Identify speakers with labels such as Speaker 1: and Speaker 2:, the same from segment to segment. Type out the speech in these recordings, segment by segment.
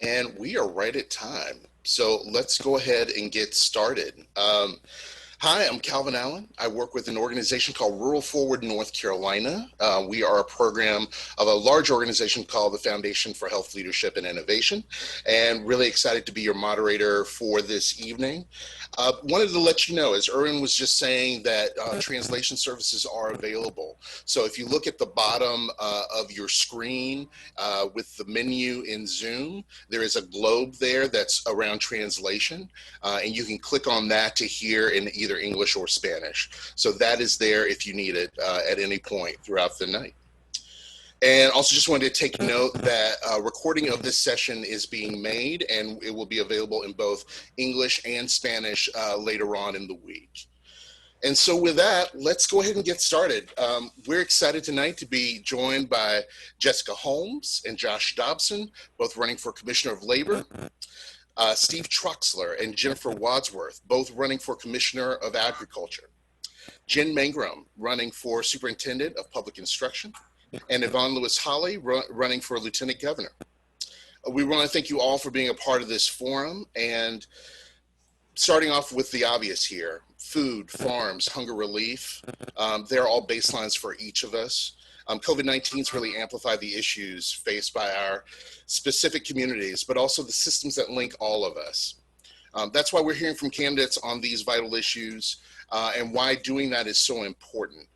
Speaker 1: And we are right at time. So let's go ahead and get started. Hi, I'm Calvin Allen. I work with an organization called Rural Forward North Carolina. We are a program of a large organization called the Foundation for Health Leadership and Innovation, and really excited to be your moderator for this evening. Wanted to let you know, as Erwin was just saying, that translation services are available. So if you look at the bottom of your screen with the menu in Zoom, there is a globe there that's around translation, and you can click on that to hear in either English or Spanish. So that is there if you need it at any point throughout the night. And also just wanted to take note that a recording of this session is being made, and it will be available in both English and Spanish later on in the week. And so with that, let's go ahead and get started. We're excited tonight to be joined by Jessica Holmes and Josh Dobson, both running for Commissioner of Labor. Steve Troxler and Jennifer Wadsworth, both running for Commissioner of Agriculture. Jen Mangrum, running for Superintendent of Public Instruction. And Yvonne Holley, running for Lieutenant Governor. We want to thank you all for being a part of this forum, and starting off with the obvious here: food, farms, hunger relief. They're all baselines for each of us. COVID-19 has really amplified the issues faced by our specific communities, but also the systems that link all of us. That's why we're hearing from candidates on these vital issues and why doing that is so important.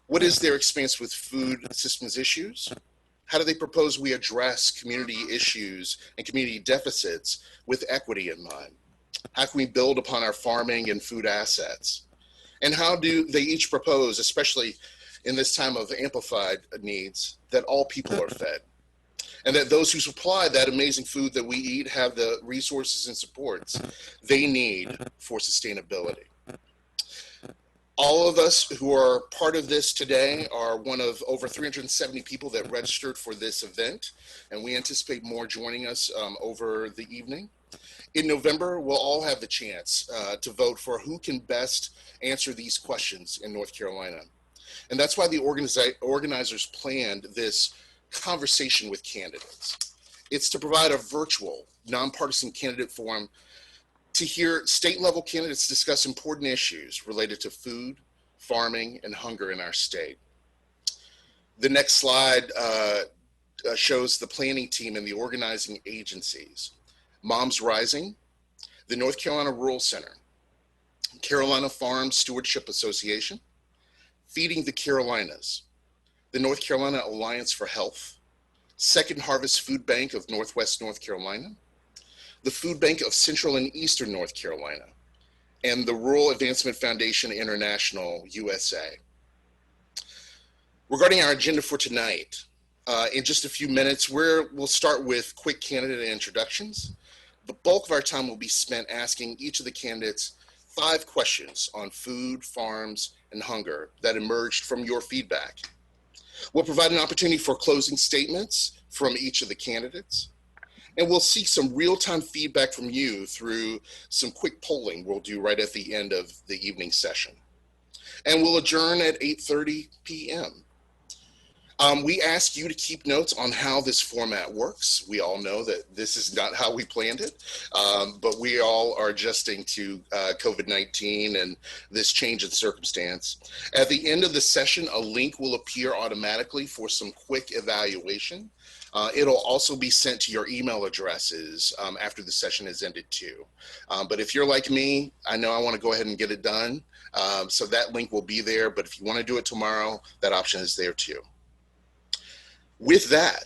Speaker 1: What is their experience with food systems issues? How do they propose we address community issues and community deficits with equity in mind? How can we build upon our farming and food assets? And how do they each propose, especially in this time of amplified needs, that all people are fed, and that those who supply that amazing food that we eat have the resources and supports they need for sustainability? All of us who are part of this today are one of over 370 people that registered for this event, and we anticipate more joining us over the evening. In November, we'll all have the chance to vote for who can best answer these questions in North Carolina. And that's why the organizers planned this conversation with candidates. It's to provide a virtual, nonpartisan candidate forum to hear state-level candidates discuss important issues related to food, farming, and hunger in our state. The next slide shows the planning team and the organizing agencies: Moms Rising, the North Carolina Rural Center, Carolina Farm Stewardship Association, Feeding the Carolinas, the North Carolina Alliance for Health, Second Harvest Food Bank of Northwest North Carolina, the Food Bank of Central and Eastern North Carolina, and the Rural Advancement Foundation International, USA. Regarding our agenda for tonight, in just a few minutes, we'll start with quick candidate introductions. The bulk of our time will be spent asking each of the candidates 5 questions on food, farms, and hunger that emerged from your feedback. We'll provide an opportunity for closing statements from each of the candidates, and we'll seek some real-time feedback from you through some quick polling we'll do right at the end of the evening session. And we'll adjourn at 8:30 p.m. We ask you to keep notes on how this format works. We all know that this is not how we planned it, but we all are adjusting to COVID-19 and this change in circumstance. At the end of the session, a link will appear automatically for some quick evaluation. It'll also be sent to your email addresses after the session is ended too. But if you're like me, I know I want to go ahead and get it done. So that link will be there, but if you want to do it tomorrow, that option is there too. With that,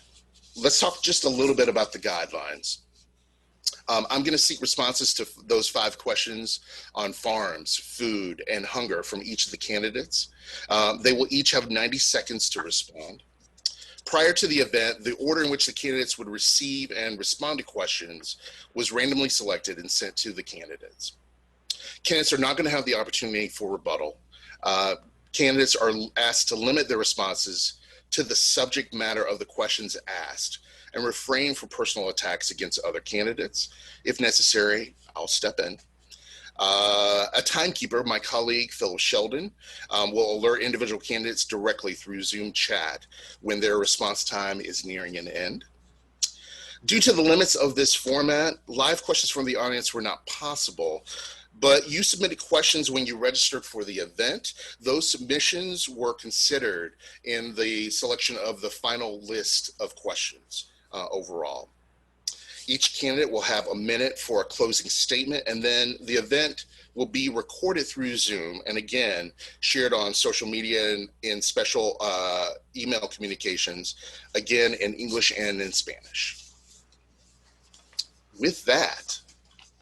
Speaker 1: let's talk just a little bit about the guidelines. I'm going to seek responses to those 5 questions on farms, food, and hunger from each of the candidates. They will each have 90 seconds to respond. Prior to the event, the order in which the candidates would receive and respond to questions was randomly selected and sent to the candidates. Candidates are not going to have the opportunity for rebuttal. Candidates are asked to limit their responses to the subject matter of the questions asked and refrain from personal attacks against other candidates. If necessary, I'll step in. A timekeeper, my colleague, Phil Sheldon, will alert individual candidates directly through Zoom chat when their response time is nearing an end. Due to the limits of this format, live questions from the audience were not possible, but you submitted questions when you registered for the event. Those submissions were considered in the selection of the final list of questions overall. Each candidate will have a minute for a closing statement, and then the event will be recorded through Zoom and again shared on social media and in special email communications, again in English and in Spanish. With that,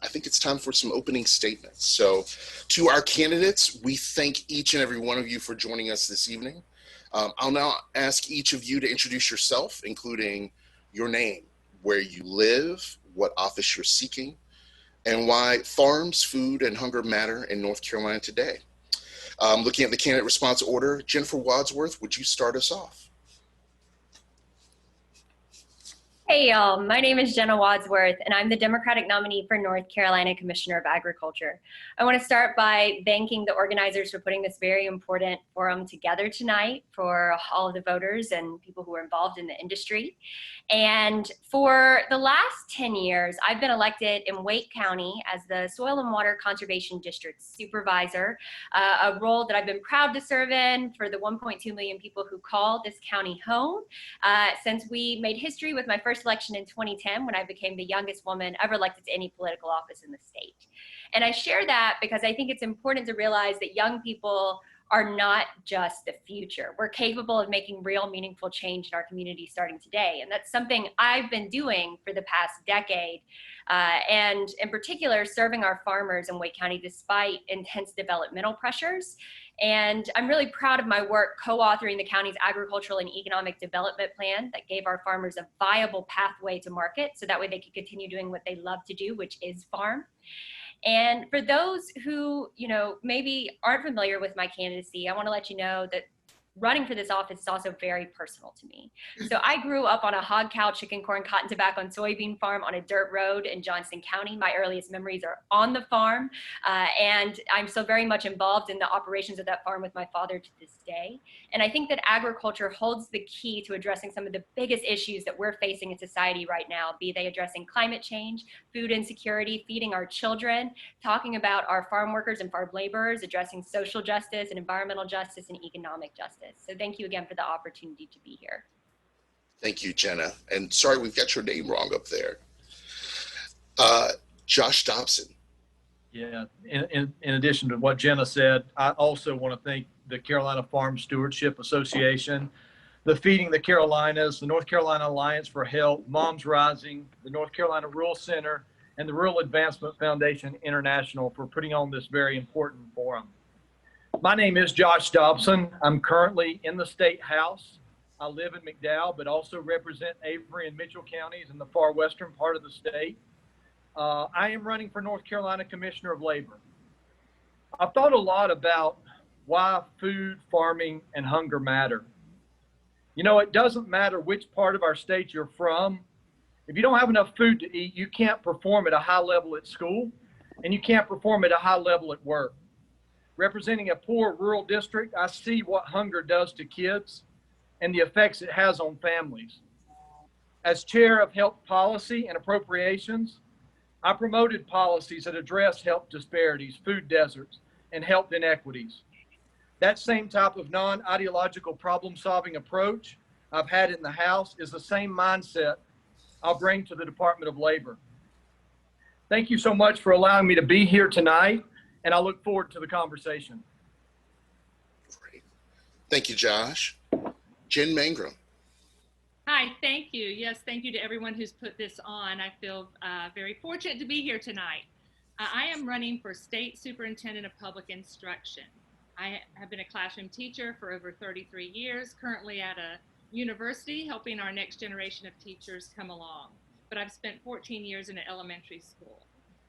Speaker 1: I think it's time for some opening statements. So to our candidates, we thank each and every one of you for joining us this evening. I'll now ask each of you to introduce yourself, including your name, where you live, what office you're seeking, and why farms, food, and hunger matter in North Carolina today. Looking at the candidate response order, Jennifer Wadsworth, would you start us off?
Speaker 2: Hey y'all, my name is Jenna Wadsworth and I'm the Democratic nominee for North Carolina Commissioner of Agriculture. I want to start by thanking the organizers for putting this very important forum together tonight for all of the voters and people who are involved in the industry. And for the last 10 years, I've been elected in Wake County as the Soil and Water Conservation District Supervisor, a role that I've been proud to serve in for the 1.2 million people who call this county home since we made history with my first election in 2010 when I became the youngest woman ever elected to any political office in the state. And I share that because I think it's important to realize that young people are not just the future. We're capable of making real meaningful change in our community starting today. And that's something I've been doing for the past decade. And in particular, serving our farmers in Wake County despite intense developmental pressures. And I'm really proud of my work co-authoring the county's agricultural and economic development plan that gave our farmers a viable pathway to market so that way they could continue doing what they love to do, which is farm. And for those who, maybe aren't familiar with my candidacy, I want to let you know that running for this office is also very personal to me. So I grew up on a hog cow, chicken, corn, cotton, tobacco, and soybean farm on a dirt road in Johnston County. My earliest memories are on the farm, and I'm still very much involved in the operations of that farm with my father to this day. And I think that agriculture holds the key to addressing some of the biggest issues that we're facing in society right now, be they addressing climate change, food insecurity, feeding our children, talking about our farm workers and farm laborers, addressing social justice and environmental justice and economic justice. So thank you again for the opportunity to be here.
Speaker 1: Thank you, Jenna. And sorry, we've got your name wrong up there. Josh Dobson.
Speaker 3: Yeah, in addition to what Jenna said, I also want to thank the Carolina Farm Stewardship Association, the Feeding the Carolinas, the North Carolina Alliance for Health, Moms Rising, the North Carolina Rural Center, and the Rural Advancement Foundation International for putting on this very important forum. My name is Josh Dobson. I'm currently in the State House. I live in McDowell, but also represent Avery and Mitchell counties in the far western part of the state. I am running for North Carolina Commissioner of Labor. I've thought a lot about why food, farming, and hunger matter. It doesn't matter which part of our state you're from. If you don't have enough food to eat, you can't perform at a high level at school, and you can't perform at a high level at work. Representing a poor rural district, I see what hunger does to kids and the effects it has on families. As chair of health policy and appropriations, I promoted policies that address health disparities, food deserts, and health inequities. That same type of non-ideological problem-solving approach I've had in the House is the same mindset I'll bring to the Department of Labor. Thank you so much for allowing me to be here tonight, and I look forward to the conversation.
Speaker 1: Great. Thank you, Josh. Jen Mangrum.
Speaker 4: Hi, thank you. Yes, thank you to everyone who's put this on. I feel very fortunate to be here tonight. I am running for State Superintendent of Public Instruction. I have been a classroom teacher for over 33 years, currently at a university helping our next generation of teachers come along. But I've spent 14 years in an elementary school.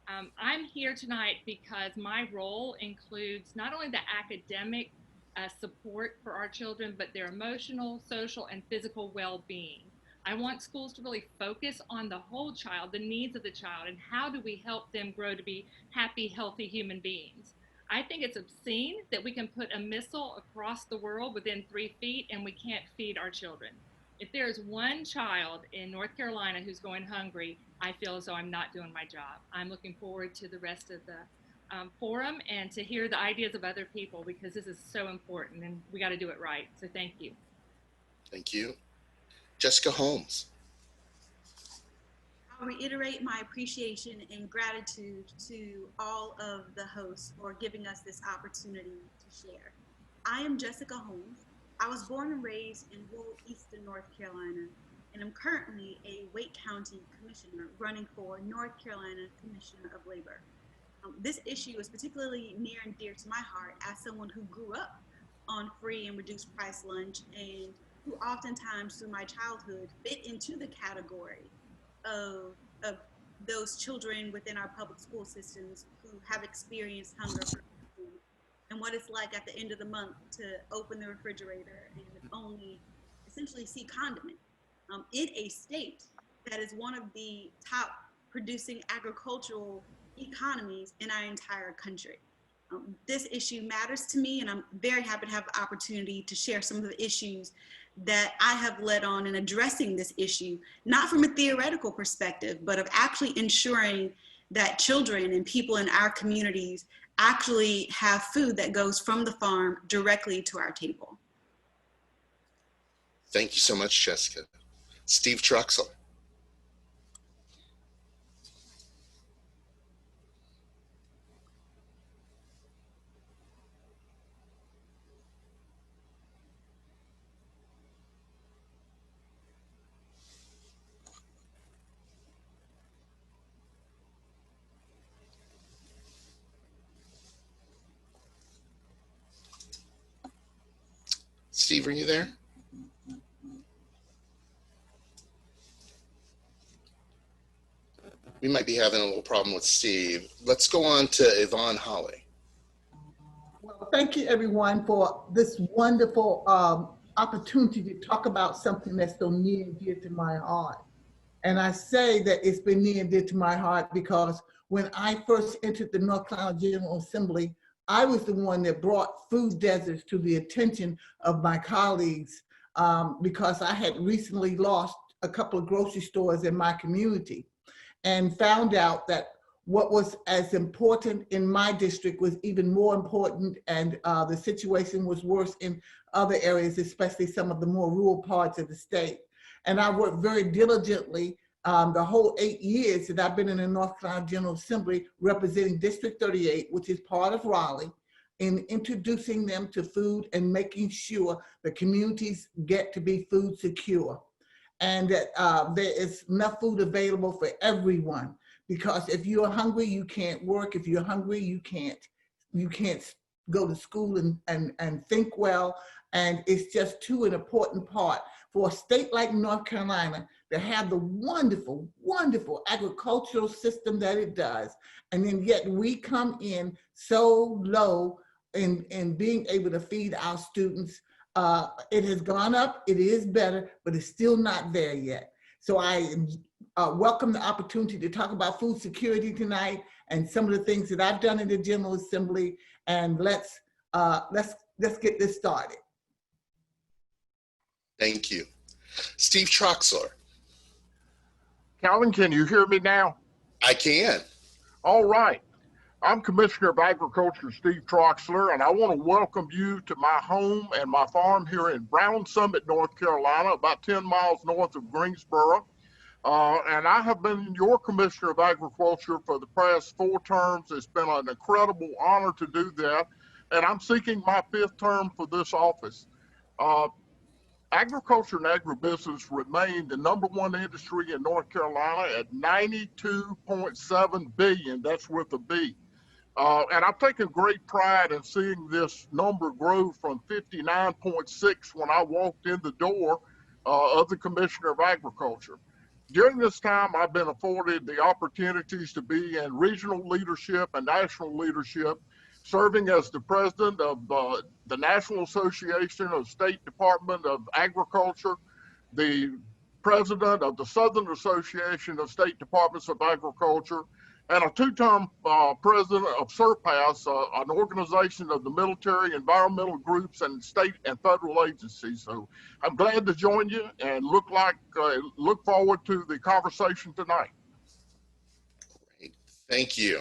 Speaker 4: I'm here tonight because my role includes not only the academic support for our children, but their emotional, social, and physical well-being. I want schools to really focus on the whole child, the needs of the child, and how do we help them grow to be happy, healthy human beings. I think it's obscene that we can put a missile across the world within 3 feet and we can't feed our children. If there's one child in North Carolina who's going hungry, I feel as though I'm not doing my job. I'm looking forward to the rest of the forum and to hear the ideas of other people, because this is so important and we got to do it right. So thank you.
Speaker 1: Thank you. Jessica Holmes.
Speaker 5: I'll reiterate my appreciation and gratitude to all of the hosts for giving us this opportunity to share. I am Jessica Holmes. I was born and raised in rural eastern North Carolina, and I'm currently a Wake County Commissioner running for North Carolina Commissioner of Labor. This issue is particularly near and dear to my heart as someone who grew up on free and reduced price lunch, and who oftentimes through my childhood fit into the category of those children within our public school systems who have experienced hunger for food, and what it's like at the end of the month to open the refrigerator and only essentially see condiment in a state that is one of the top producing agricultural economies in our entire country. This issue matters to me, and I'm very happy to have the opportunity to share some of the issues that I have led on in addressing this issue, not from a theoretical perspective, but of actually ensuring that children and people in our communities actually have food that goes from the farm directly to our table.
Speaker 1: Thank you so much, Jessica. Steve Troxler. Steve, are you there? We might be having a little problem with Steve. Let's go on to Yvonne Holley.
Speaker 6: Well, thank you everyone for this wonderful opportunity to talk about something that's so near and dear to my heart. And I say that it's been near and dear to my heart because when I first entered the North Carolina General Assembly, I was the one that brought food deserts to the attention of my colleagues because I had recently lost a couple of grocery stores in my community and found out that what was as important in my district was even more important, and the situation was worse in other areas, especially some of the more rural parts of the state. And I worked very diligently the whole 8 years that I've been in the North Carolina General Assembly representing District 38, which is part of Raleigh, in introducing them to food and making sure the communities get to be food secure. And that there is enough food available for everyone. Because if you're hungry, you can't work. If you're hungry, you can't go to school and think well. And it's just too an important part for a state like North Carolina to have the wonderful, wonderful agricultural system that it does. And then yet we come in so low in being able to feed our students. It has gone up, it is better, but it's still not there yet. So I welcome the opportunity to talk about food security tonight and some of the things that I've done in the General Assembly, and let's get this started.
Speaker 1: Thank you. Steve Troxler.
Speaker 7: Calvin, can you hear me now?
Speaker 1: I can.
Speaker 7: All right. I'm Commissioner of Agriculture, Steve Troxler, and I want to welcome you to my home and my farm here in Brown Summit, North Carolina, about 10 miles north of Greensboro. And I have been your Commissioner of Agriculture for the past 4 terms. It's been an incredible honor to do that, and I'm seeking my 5th term for this office. Agriculture and agribusiness remain the #1 industry in North Carolina at $92.7 billion. That's with a B. And I've taken great pride in seeing this number grow from 59.6 when I walked in the door of the Commissioner of Agriculture. During this time, I've been afforded the opportunities to be in regional leadership and national leadership, serving as the president of the National Association of State Department of Agriculture, the president of the Southern Association of State Departments of Agriculture, and a two-term president of SURPASS, an organization of the military, environmental groups, and state and federal agencies. So I'm glad to join you and look forward to the conversation tonight.
Speaker 1: Great. Thank you.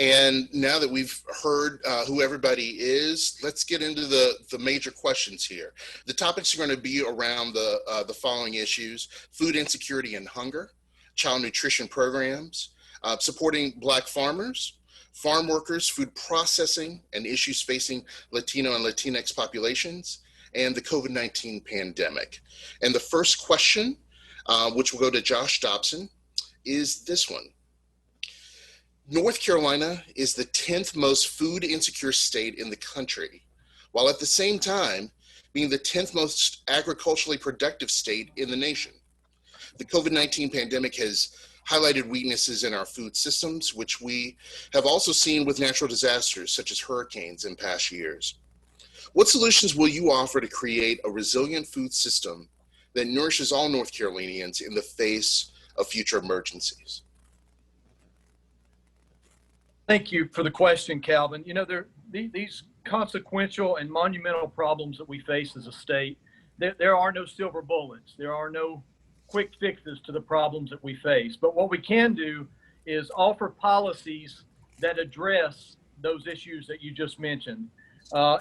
Speaker 1: And now that we've heard who everybody is, let's get into the major questions here. The topics are going to be around the following issues: food insecurity and hunger, child nutrition programs, supporting Black farmers, farm workers, food processing, and issues facing Latino and Latinx populations, and the COVID-19 pandemic. And the first question, which will go to Josh Dobson, is this one. North Carolina is the 10th most food insecure state in the country, while at the same time being the 10th most agriculturally productive state in the nation. The COVID-19 pandemic has highlighted weaknesses in our food systems, which we have also seen with natural disasters such as hurricanes in past years. What solutions will you offer to create a resilient food system that nourishes all North Carolinians in the face of future emergencies?
Speaker 3: Thank you for the question, Calvin. You know, these consequential and monumental problems that we face as a state, there are no silver bullets. There are no quick fixes to the problems that we face. But what we can do is offer policies that address those issues that you just mentioned.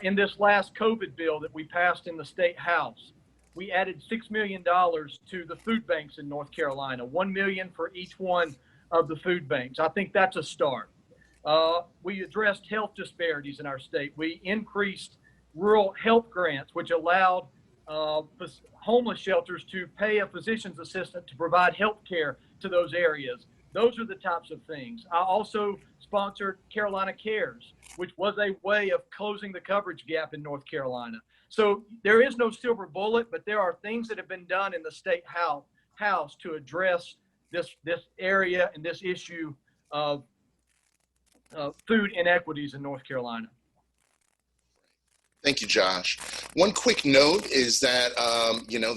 Speaker 3: In this last COVID bill that we passed in the State House, we added $6 million to the food banks in North Carolina, $1 million for each one of the food banks. I think that's a start. We addressed health disparities in our state. We increased rural health grants, which allowed homeless shelters to pay a physician's assistant to provide health care to those areas. Those are the types of things. I also sponsored Carolina Cares, which was a way of closing the coverage gap in North Carolina. So there is no silver bullet, but there are things that have been done in the State House to address this area and this issue of food inequities in North Carolina.
Speaker 1: Thank you, Josh. One quick note is that,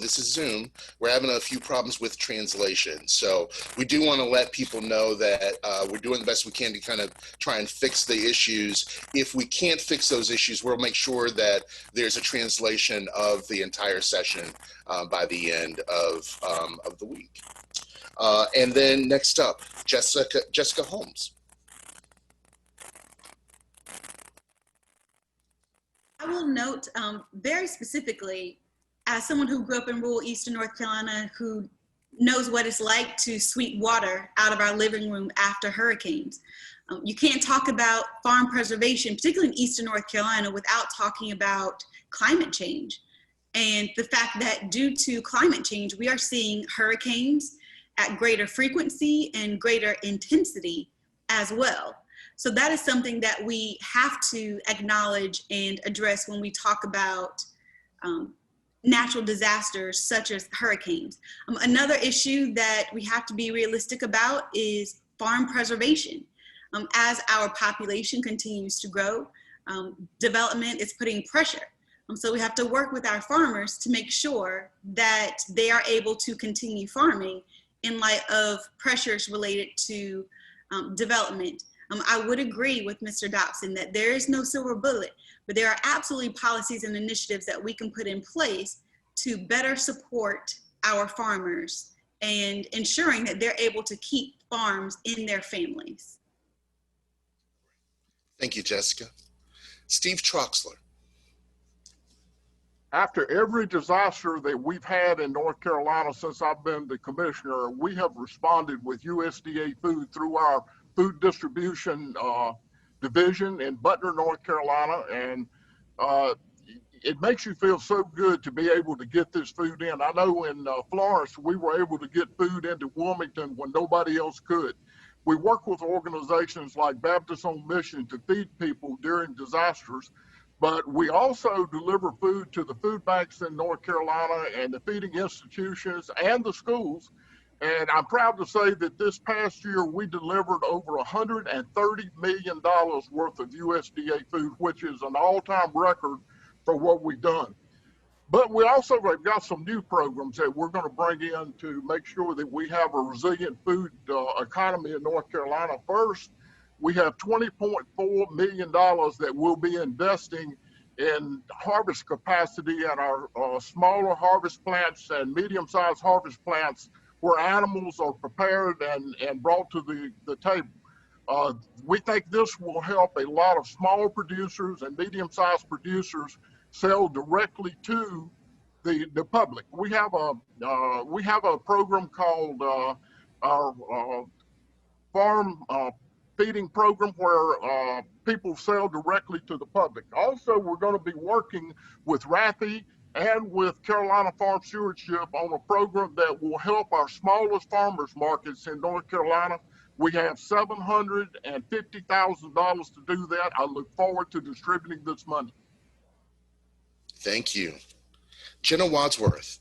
Speaker 1: this is Zoom. We're having a few problems with translation. So we do want to let people know that we're doing the best we can to kind of try and fix the issues. If we can't fix those issues, we'll make sure that there's a translation of the entire session by the end of the week. And then next up, Jessica Holmes.
Speaker 5: I will note very specifically, as someone who grew up in rural Eastern North Carolina, who knows what it's like to sweep water out of our living room after hurricanes. You can't talk about farm preservation, particularly in Eastern North Carolina, without talking about climate change. And the fact that due to climate change, we are seeing hurricanes at greater frequency and greater intensity as well. So that is something that we have to acknowledge and address when we talk about natural disasters such as hurricanes. Another issue that we have to be realistic about is farm preservation. As our population continues to grow, development is putting pressure. So we have to work with our farmers to make sure that they are able to continue farming in light of pressures related to development. I would agree with Mr. Dobson that there is no silver bullet, but there are absolutely policies and initiatives that we can put in place to better support our farmers and ensuring that they're able to keep farms in their families.
Speaker 1: Thank you, Jessica. Steve Troxler.
Speaker 7: After every disaster that we've had in North Carolina since I've been the commissioner, we have responded with USDA food through our food distribution division in Butner, North Carolina. And it makes you feel so good to be able to get this food in. I know in Florence, we were able to get food into Wilmington when nobody else could. We work with organizations like Baptist on Mission to feed people during disasters, but we also deliver food to the food banks in North Carolina and the feeding institutions and the schools. And I'm proud to say that this past year, we delivered over $130 million worth of USDA food, which is an all-time record for what we've done. But we also have got some new programs that we're going to bring in to make sure that we have a resilient food economy in North Carolina. First, we have $20.4 million that we'll be investing in harvest capacity at our smaller harvest plants and medium-sized harvest plants where animals are prepared and brought to the table. We think this will help a lot of small producers and medium-sized producers sell directly to the public. We have a program called our farm feeding program where people sell directly to the public. Also, we're going to be working with RAFI and with Carolina Farm Stewardship on a program that will help our smallest farmers markets in North Carolina. We have $750,000 to do that. I look forward to distributing this money.
Speaker 1: Thank you. Jenna Wadsworth.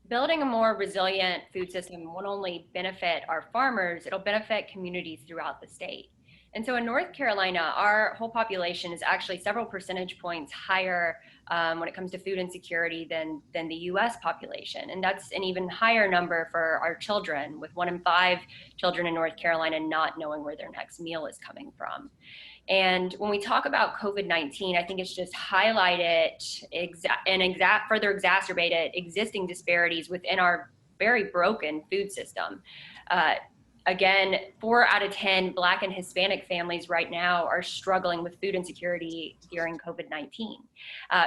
Speaker 2: Building a more resilient food system won't only benefit our farmers, it'll benefit communities throughout the state. And so in North Carolina, our whole population is actually several percentage points higher when it comes to food insecurity than the US population. And that's an even higher number for our children, with 1 in 5 children in North Carolina not knowing where their next meal is coming from. And when we talk about COVID-19, I think it's just highlighted further exacerbated existing disparities within our very broken food system. Again, 4 out of 10 Black and Hispanic families right now are struggling with food insecurity during COVID-19.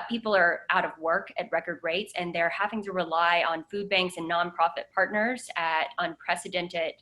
Speaker 2: People are out of work at record rates, and they're having to rely on food banks and nonprofit partners at unprecedented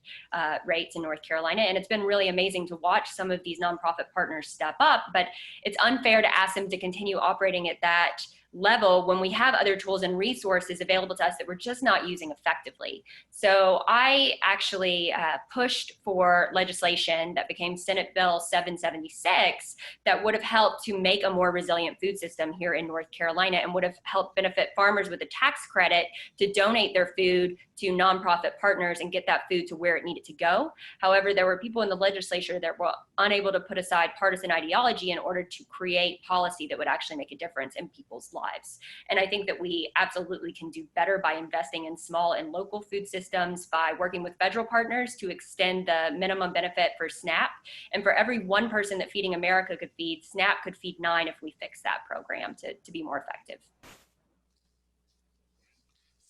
Speaker 2: rates in North Carolina. And it's been really amazing to watch some of these nonprofit partners step up, but it's unfair to ask them to continue operating at that level when we have other tools and resources available to us that we're just not using effectively. So I actually pushed for legislation that became Senate Bill 776 that would have helped to make a more resilient food system here in North Carolina and would have helped benefit farmers with a tax credit to donate their food to nonprofit partners and get that food to where it needed to go. However, there were people in the legislature that were unable to put aside partisan ideology in order to create policy that would actually make a difference in people's lives. And I think that we absolutely can do better by investing in small and local food systems, by working with federal partners to extend the minimum benefit for SNAP. And for every 1 person that Feeding America could feed, SNAP could feed 9 if we fix that program to be more effective.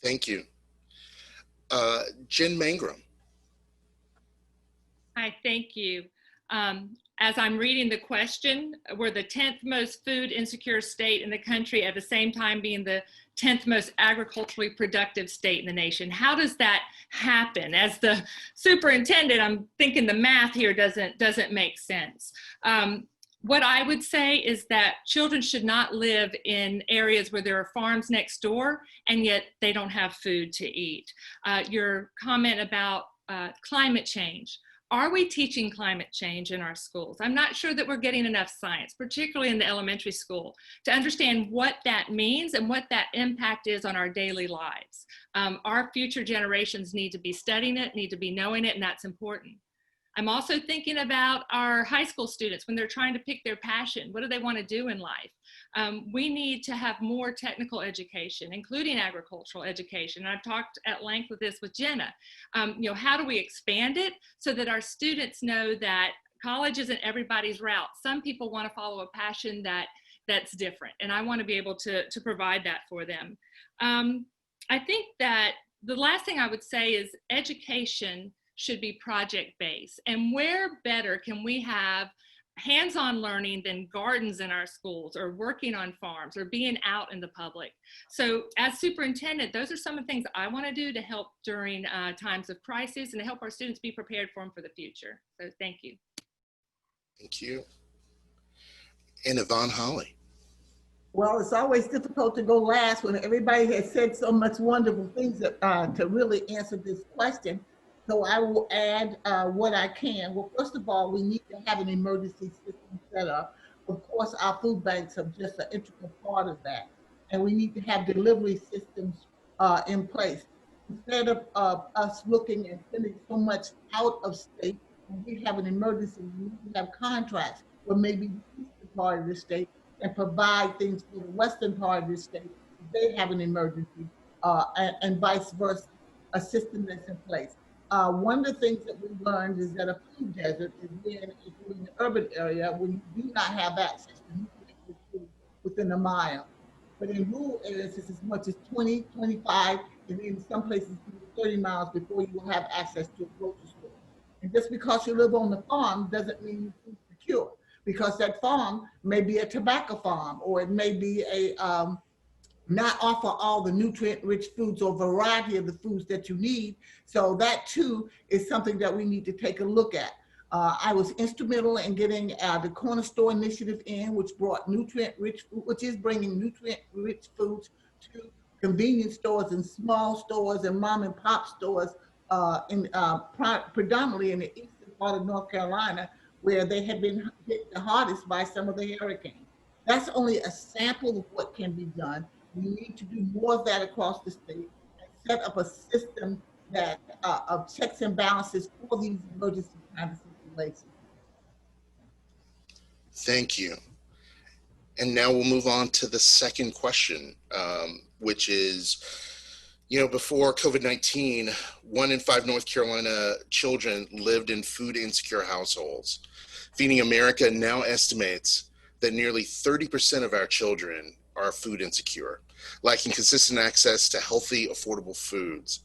Speaker 1: Thank you. Jen Mangrum.
Speaker 4: Hi, thank you. As I'm reading the question, we're the 10th most food insecure state in the country, at the same time being the 10th most agriculturally productive state in the nation. How does that happen? As the superintendent, I'm thinking the math here doesn't make sense. What I would say is that children should not live in areas where there are farms next door and yet they don't have food to eat. Your comment about climate change. Are we teaching climate change in our schools? I'm not sure that we're getting enough science, particularly in the elementary school, to understand what that means and what that impact is on our daily lives. Our future generations need to be studying it, need to be knowing it, and that's important. I'm also thinking about our high school students when they're trying to pick their passion. What do they want to do in life? We need to have more technical education, including agricultural education. And I've talked at length with Jenna. How do we expand it so that our students know that college isn't everybody's route? Some people want to follow a passion that's different, and I want to be able to provide that for them. I think that the last thing I would say is education should be project-based. And where better can we have hands-on learning than gardens in our schools, or working on farms, or being out in the public? So as superintendent, those are some of the things I want to do to help during times of crisis and to help our students be prepared for them for the future. So thank you.
Speaker 1: Thank you. And Yvonne Holley.
Speaker 6: Well, it's always difficult to go last when everybody has said so much wonderful things to really answer this question. So I will add what I can. Well, first of all, we need to have an emergency system set up. Of course, our food banks are just an integral part of that. And we need to have delivery systems in place. Instead of us looking and sending so much out of state, when we have an emergency, we need to have contracts where maybe the part of the state and provide things for the western part of the state if they have an emergency, and vice versa, a system that's in place. One of the things that we've learned is that a food desert is when, if you're in the urban area, when you do not have access to nutrient-rich food within a mile. But in rural areas, it's as much as 20, 25, and in some places, 30 miles before you will have access to a grocery store. And just because you live on the farm doesn't mean you're food secure, because that farm may be a tobacco farm, or it may be a not offer all the nutrient-rich foods or variety of the foods that you need. So that too is something that we need to take a look at. I was instrumental in getting the Corner Store Initiative in, which brought nutrient-rich, which is bringing nutrient-rich foods to convenience stores and small stores and mom and pop stores, predominantly in the eastern part of North Carolina, where they had been hit the hardest by some of the hurricanes. That's only a sample of what can be done. We need to do more of that across the state and set up a system that of checks and balances for these emergency kind of situations.
Speaker 1: Thank you. And now we'll move on to the second question, which is, before COVID-19, 1 in 5 North Carolina children lived in food insecure households. Feeding America now estimates that nearly 30% of our children are food insecure, lacking consistent access to healthy, affordable foods.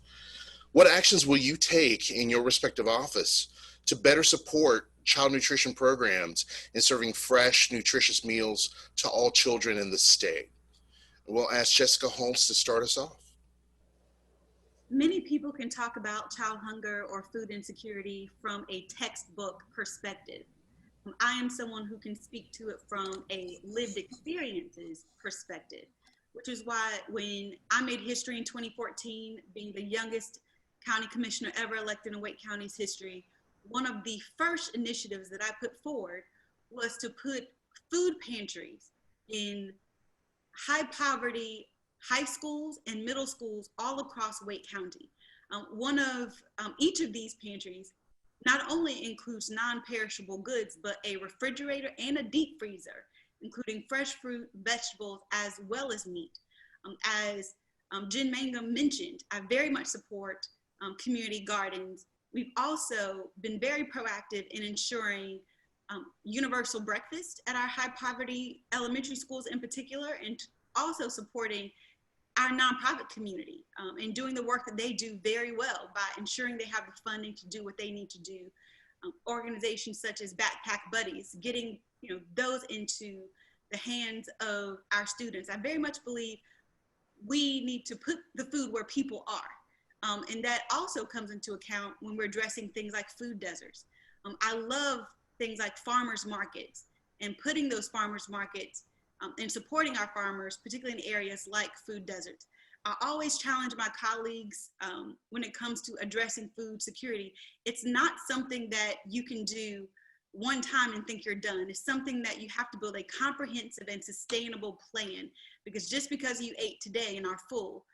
Speaker 1: What actions will you take in your respective office to better support child nutrition programs in serving fresh, nutritious meals to all children in the state? We'll ask Jessica Holmes to start us off.
Speaker 5: Many people can talk about child hunger or food insecurity from a textbook perspective. I am someone who can speak to it from a lived experiences perspective, which is why when I made history in 2014, being the youngest county commissioner ever elected in Wake County's history, one of the first initiatives that I put forward was to put food pantries in high poverty high schools and middle schools all across Wake County. Each of these pantries not only includes non-perishable goods, but a refrigerator and a deep freezer, including fresh fruit, vegetables, as well as meat. As Jen Mangrum mentioned, I very much support community gardens. We've also been very proactive in ensuring universal breakfast at our high poverty elementary schools in particular, and also supporting our nonprofit community and doing the work that they do very well by ensuring they have the funding to do what they need to do. Organizations such as Backpack Buddies, getting those into the hands of our students. I very much believe we need to put the food where people are. And that also comes into account when we're addressing things like food deserts. I love things like farmers markets and putting those farmers markets and supporting our farmers, particularly in areas like food deserts. I always challenge my colleagues when it comes to addressing food security. It's not something that you can do one time and think you're done. It's something that you have to build a comprehensive and sustainable plan, because just because you ate today and are full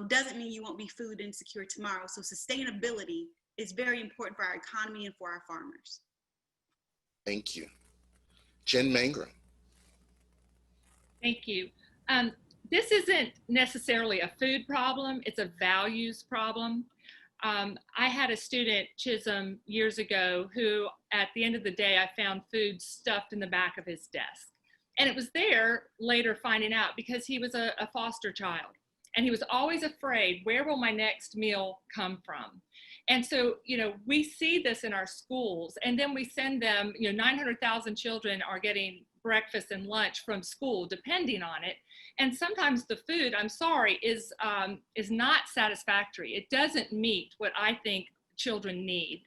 Speaker 5: doesn't mean you won't be food insecure tomorrow. So sustainability is very important for our economy and for our farmers.
Speaker 1: Thank you. Jen Mangrum.
Speaker 4: Thank you. This isn't necessarily a food problem, it's a values problem. I had a student, Chisholm, years ago, who at the end of the day, I found food stuffed in the back of his desk. And it was there later finding out because he was a foster child. And he was always afraid, where will my next meal come from? And so, we see this in our schools, and then we send them, 900,000 children are getting breakfast and lunch from school, depending on it. And sometimes the food, I'm sorry, is not satisfactory. It doesn't meet what I think children need.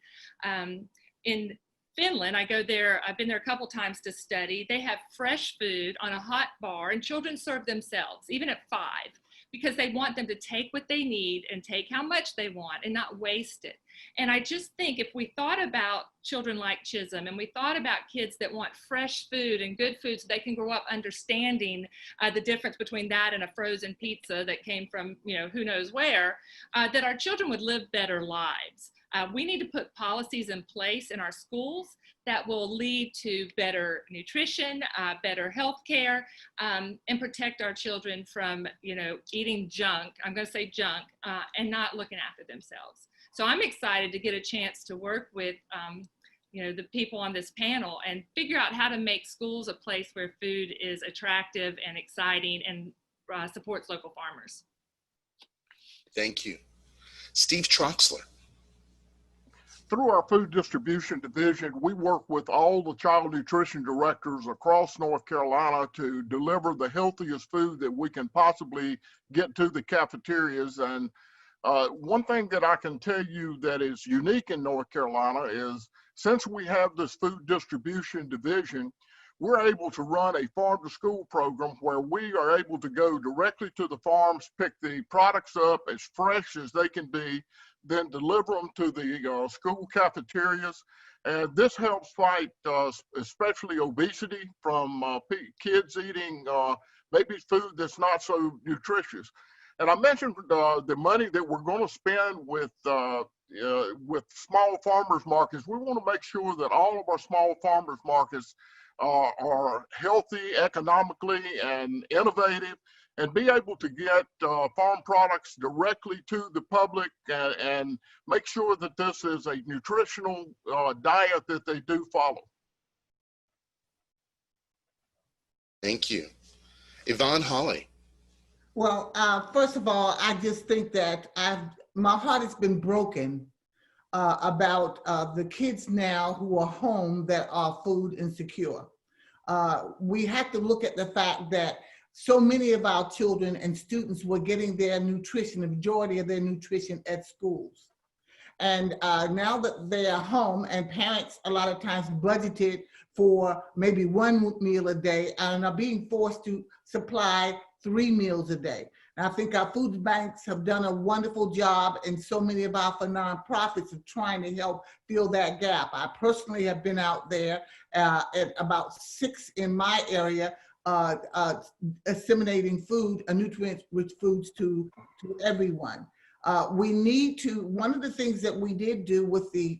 Speaker 4: In Finland, I go there, I've been there a couple times to study. They have fresh food on a hot bar, and children serve themselves, even at 5. Because they want them to take what they need and take how much they want and not waste it. And I just think if we thought about children like Chisholm, and we thought about kids that want fresh food and good food so they can grow up understanding the difference between that and a frozen pizza that came from, who knows where, that our children would live better lives. We need to put policies in place in our schools that will lead to better nutrition, better health care, and protect our children from, eating junk, I'm gonna say junk, and not looking after themselves. So I'm excited to get a chance to work with the people on this panel and figure out how to make schools a place where food is attractive and exciting and supports local farmers.
Speaker 1: Thank you. Steve Troxler.
Speaker 7: Through our food distribution division, we work with all the child nutrition directors across North Carolina to deliver the healthiest food that we can possibly get to the cafeterias. And one thing that I can tell you that is unique in North Carolina is since we have this food distribution division, we're able to run a farm to school program where we are able to go directly to the farms, pick the products up as fresh as they can be, then deliver them to the school cafeterias. And this helps fight especially obesity from kids eating maybe food that's not so nutritious. And I mentioned the money that we're going to spend with small farmers markets. We want to make sure that all of our small farmers markets are healthy economically and innovative, and be able to get farm products directly to the public and make sure that this is a nutritional diet that they do follow.
Speaker 1: Thank you. Yvonne, Holley.
Speaker 6: Well, first of all, I just think that my heart has been broken about the kids now who are home that are food insecure. We have to look at the fact that so many of our children and students were getting their nutrition, the majority of their nutrition at schools. And now that they are home and parents a lot of times budgeted for maybe one meal a day and are being forced to supply 3 meals a day. And I think our food banks have done a wonderful job, and so many of our nonprofits are trying to help fill that gap. I personally have been out there at about 6 in my area, disseminating food, nutrient-rich foods to everyone. We need to, one of the things that we did do with the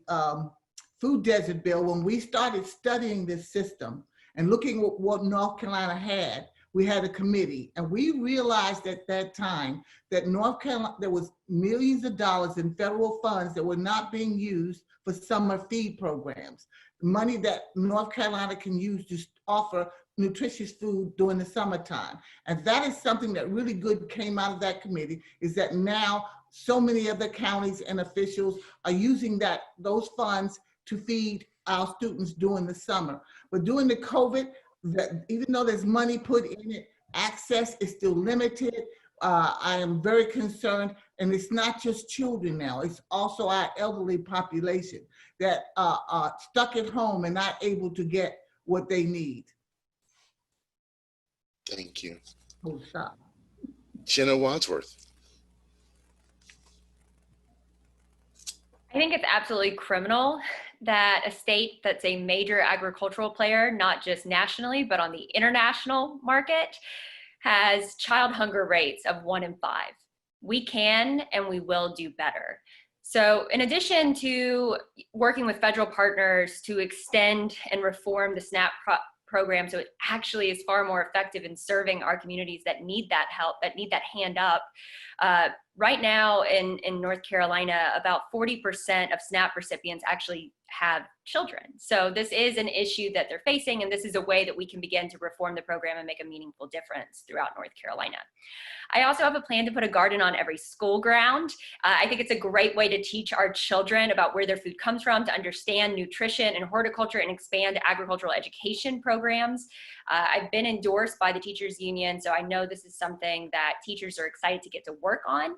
Speaker 6: food desert bill, when we started studying this system and looking at what North Carolina had, we had a committee, and we realized at that time that North Carolina, there was millions of dollars in federal funds that were not being used for summer feed programs. Money that North Carolina can use to offer nutritious food during the summertime. And that is something that really good came out of that committee, is that now so many of the counties and officials are using those funds to feed our students during the summer. But during the COVID, that even though there's money put in it, access is still limited. I am very concerned, and it's not just children now, it's also our elderly population that are stuck at home and not able to get what they need.
Speaker 1: Thank you.
Speaker 6: Oh, stop.
Speaker 1: Jenna Wadsworth.
Speaker 2: I think it's absolutely criminal that a state that's a major agricultural player, not just nationally, but on the international market, has child hunger rates of 1 in 5. We can and we will do better. So in addition to working with federal partners to extend and reform the SNAP program so it actually is far more effective in serving our communities that need that help, that need that hand up, right now in North Carolina, about 40% of SNAP recipients actually have children. So this is an issue that they're facing, and this is a way that we can begin to reform the program and make a meaningful difference throughout North Carolina. I also have a plan to put a garden on every school ground. I think it's a great way to teach our children about where their food comes from, to understand nutrition and horticulture, and expand agricultural education programs. I've been endorsed by the Teachers Union, so I know this is something that teachers are excited to get to work on.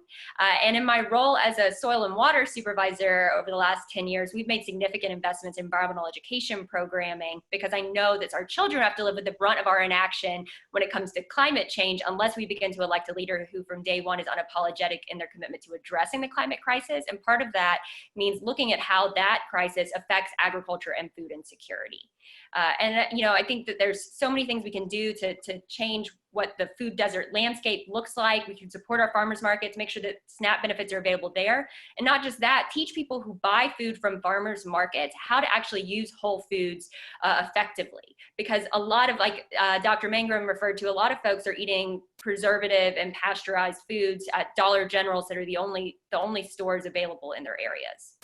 Speaker 2: And in my role as a soil and water supervisor over the last 10 years, we've made significant investments in environmental education programming, because I know that our children have to live with the brunt of our inaction when it comes to climate change unless we begin to elect a leader who from day one is unapologetic in their commitment to addressing the climate crisis. And part of that means looking at how that crisis affects agriculture and food insecurity. And I think that there's so many things we can do to change what the food desert landscape looks like. We can support our farmers markets, make sure that SNAP benefits are available there. And not just that, teach people who buy food from farmers markets how to actually use whole foods effectively. Because a lot of, like Dr. Mangrum referred to, a lot of folks are eating preservative and pasteurized foods at Dollar Generals that are the only stores available in their areas.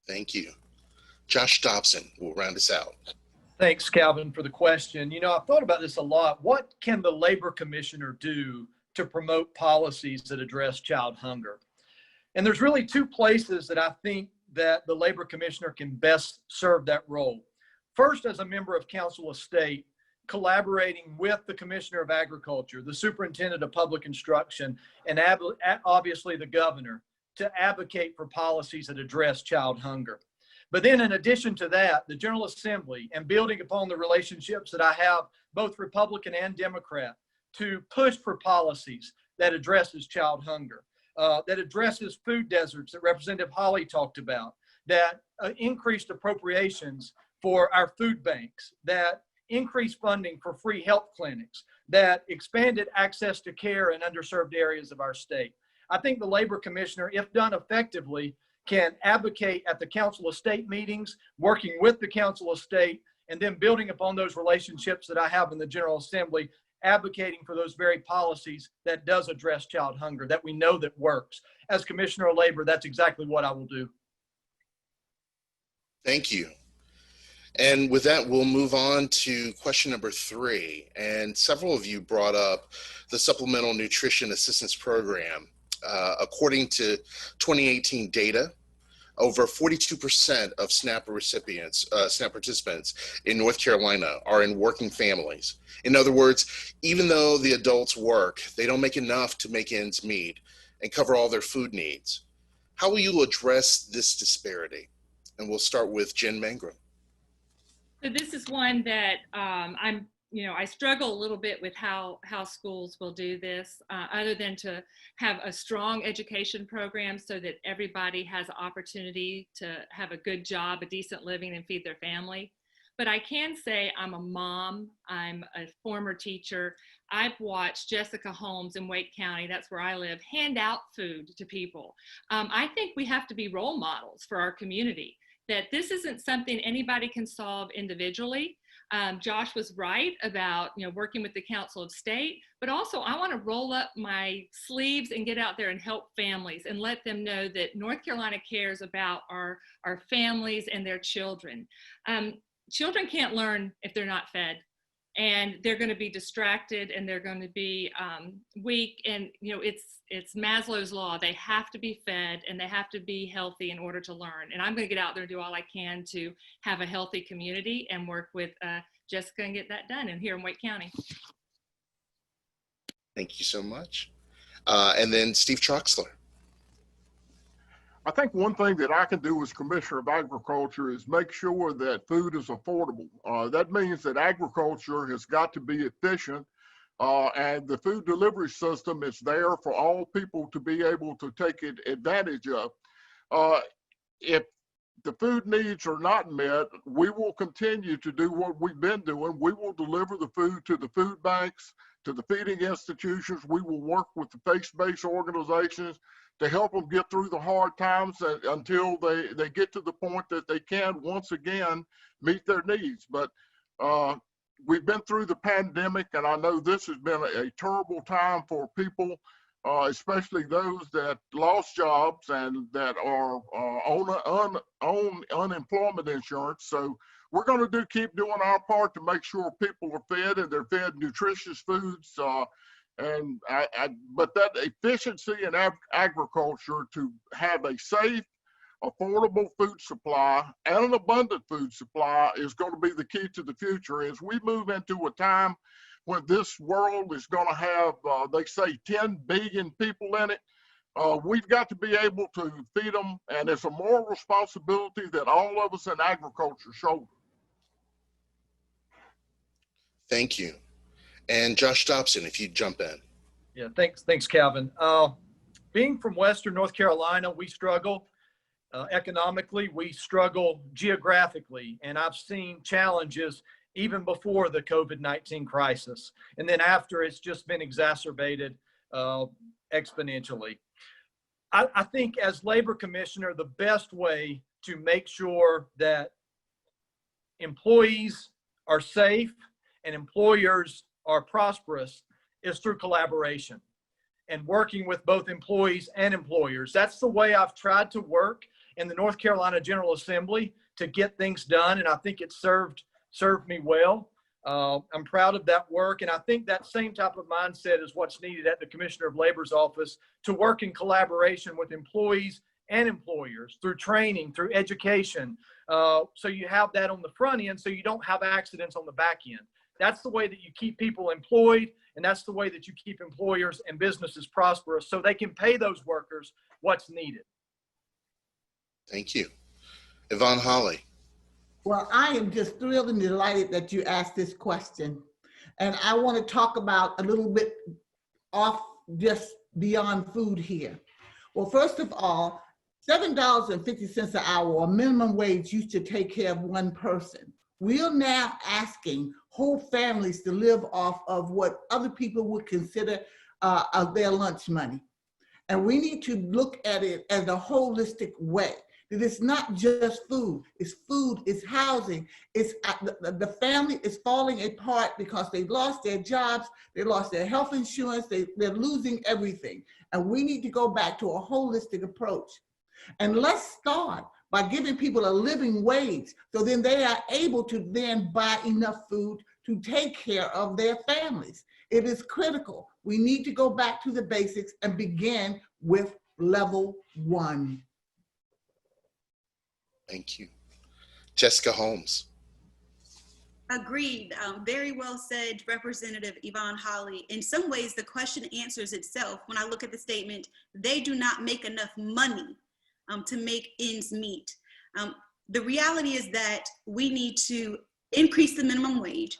Speaker 1: Thank you. Josh Dobson will round us out.
Speaker 3: Thanks, Calvin, for the question. You know, I've thought about this a lot. What can the Labor Commissioner do to promote policies that address child hunger? And there's really two places that I think that the Labor Commissioner can best serve that role. First, as a member of Council of State, collaborating with the Commissioner of Agriculture, the Superintendent of Public Instruction, and obviously the Governor to advocate for policies that address child hunger. But then in addition to that, the General Assembly, and building upon the relationships that I have, both Republican and Democrat, to push for policies that addresses child hunger, that addresses food deserts that Representative Holley talked about, that increased appropriations for our food banks, that increased funding for free health clinics, that expanded access to care in underserved areas of our state. I think the Labor Commissioner, if done effectively, can advocate at the Council of State meetings, working with the Council of State, and then building upon those relationships that I have in the General Assembly, advocating for those very policies that does address child hunger, that we know that works. As Commissioner of Labor, that's exactly what I will do.
Speaker 1: Thank you. And with that, we'll move on to question number 3. And several of you brought up the Supplemental Nutrition Assistance Program. According to 2018 data, over 42% of SNAP recipients, SNAP participants in North Carolina are in working families. In other words, even though the adults work, they don't make enough to make ends meet and cover all their food needs. How will you address this disparity? And we'll start with Jen Mangrum.
Speaker 4: So this is one that I struggle a little bit with how schools will do this, other than to have a strong education program so that everybody has an opportunity to have a good job, a decent living, and feed their family. But I can say I'm a mom, I'm a former teacher. I've watched Jessica Holmes in Wake County, that's where I live, hand out food to people. I think we have to be role models for our community, that this isn't something anybody can solve individually. Josh was right about working with the Council of State, but also I want to roll up my sleeves and get out there and help families and let them know that North Carolina cares about our families and their children. Children can't learn if they're not fed, and they're going to be distracted and they're going to be weak. And it's Maslow's law. They have to be fed and they have to be healthy in order to learn. And I'm going to get out there and do all I can to have a healthy community and work with Jessica and get that done. And here in Wake County.
Speaker 1: Thank you so much. And then Steve Troxler.
Speaker 7: I think one thing that I can do as Commissioner of Agriculture is make sure that food is affordable. That means that agriculture has got to be efficient, and the food delivery system is there for all people to be able to take advantage of. If the food needs are not met, we will continue to do what we've been doing. We will deliver the food to the food banks, to the feeding institutions. We will work with the faith-based organizations to help them get through the hard times until they get to the point that they can once again meet their needs. But we've been through the pandemic, and I know this has been a terrible time for people, especially those that lost jobs and that are on unemployment insurance. So we're going to keep doing our part to make sure people are fed and they're fed nutritious foods. But that efficiency in agriculture to have a safe, affordable food supply and an abundant food supply is going to be the key to the future. As we move into a time when this world is going to have, they say, 10 billion people in it, we've got to be able to feed them, and it's a moral responsibility that all of us in agriculture shoulder.
Speaker 1: Thank you. And Josh Dobson, if you jump in.
Speaker 3: Yeah, thanks, Calvin. Being from Western North Carolina, we struggle economically, we struggle geographically, and I've seen challenges even before the COVID-19 crisis. And then after, it's just been exacerbated exponentially. I think as labor commissioner, the best way to make sure that employees are safe and employers are prosperous is through collaboration and working with both employees and employers. That's the way I've tried to work in the North Carolina General Assembly to get things done, and I think it served me well. I'm proud of that work, and I think that same type of mindset is what's needed at the Commissioner of Labor's office to work in collaboration with employees and employers through training, through education. So you have that on the front end so you don't have accidents on the back end. That's the way that you keep people employed, and that's the way that you keep employers and businesses prosperous so they can pay those workers what's needed.
Speaker 1: Thank you. Yvonne, Holley.
Speaker 6: Well, I am just thrilled and delighted that you asked this question. And I want to talk about a little bit off just beyond food here. Well, first of all, $7.50 an hour or minimum wage used to take care of one person. We are now asking whole families to live off of what other people would consider their lunch money. And we need to look at it as a holistic way. That it's not just food, it's housing, it's the family is falling apart because they lost their jobs, they lost their health insurance, they're losing everything. And we need to go back to a holistic approach. And let's start by giving people a living wage so then they are able to then buy enough food to take care of their families. It is critical. We need to go back to the basics and begin with level one.
Speaker 1: Thank you. Jessica Holmes.
Speaker 5: Agreed. Very well said, Representative Yvonne Holley. In some ways, the question answers itself when I look at the statement, they do not make enough money to make ends meet. The reality is that we need to increase the minimum wage.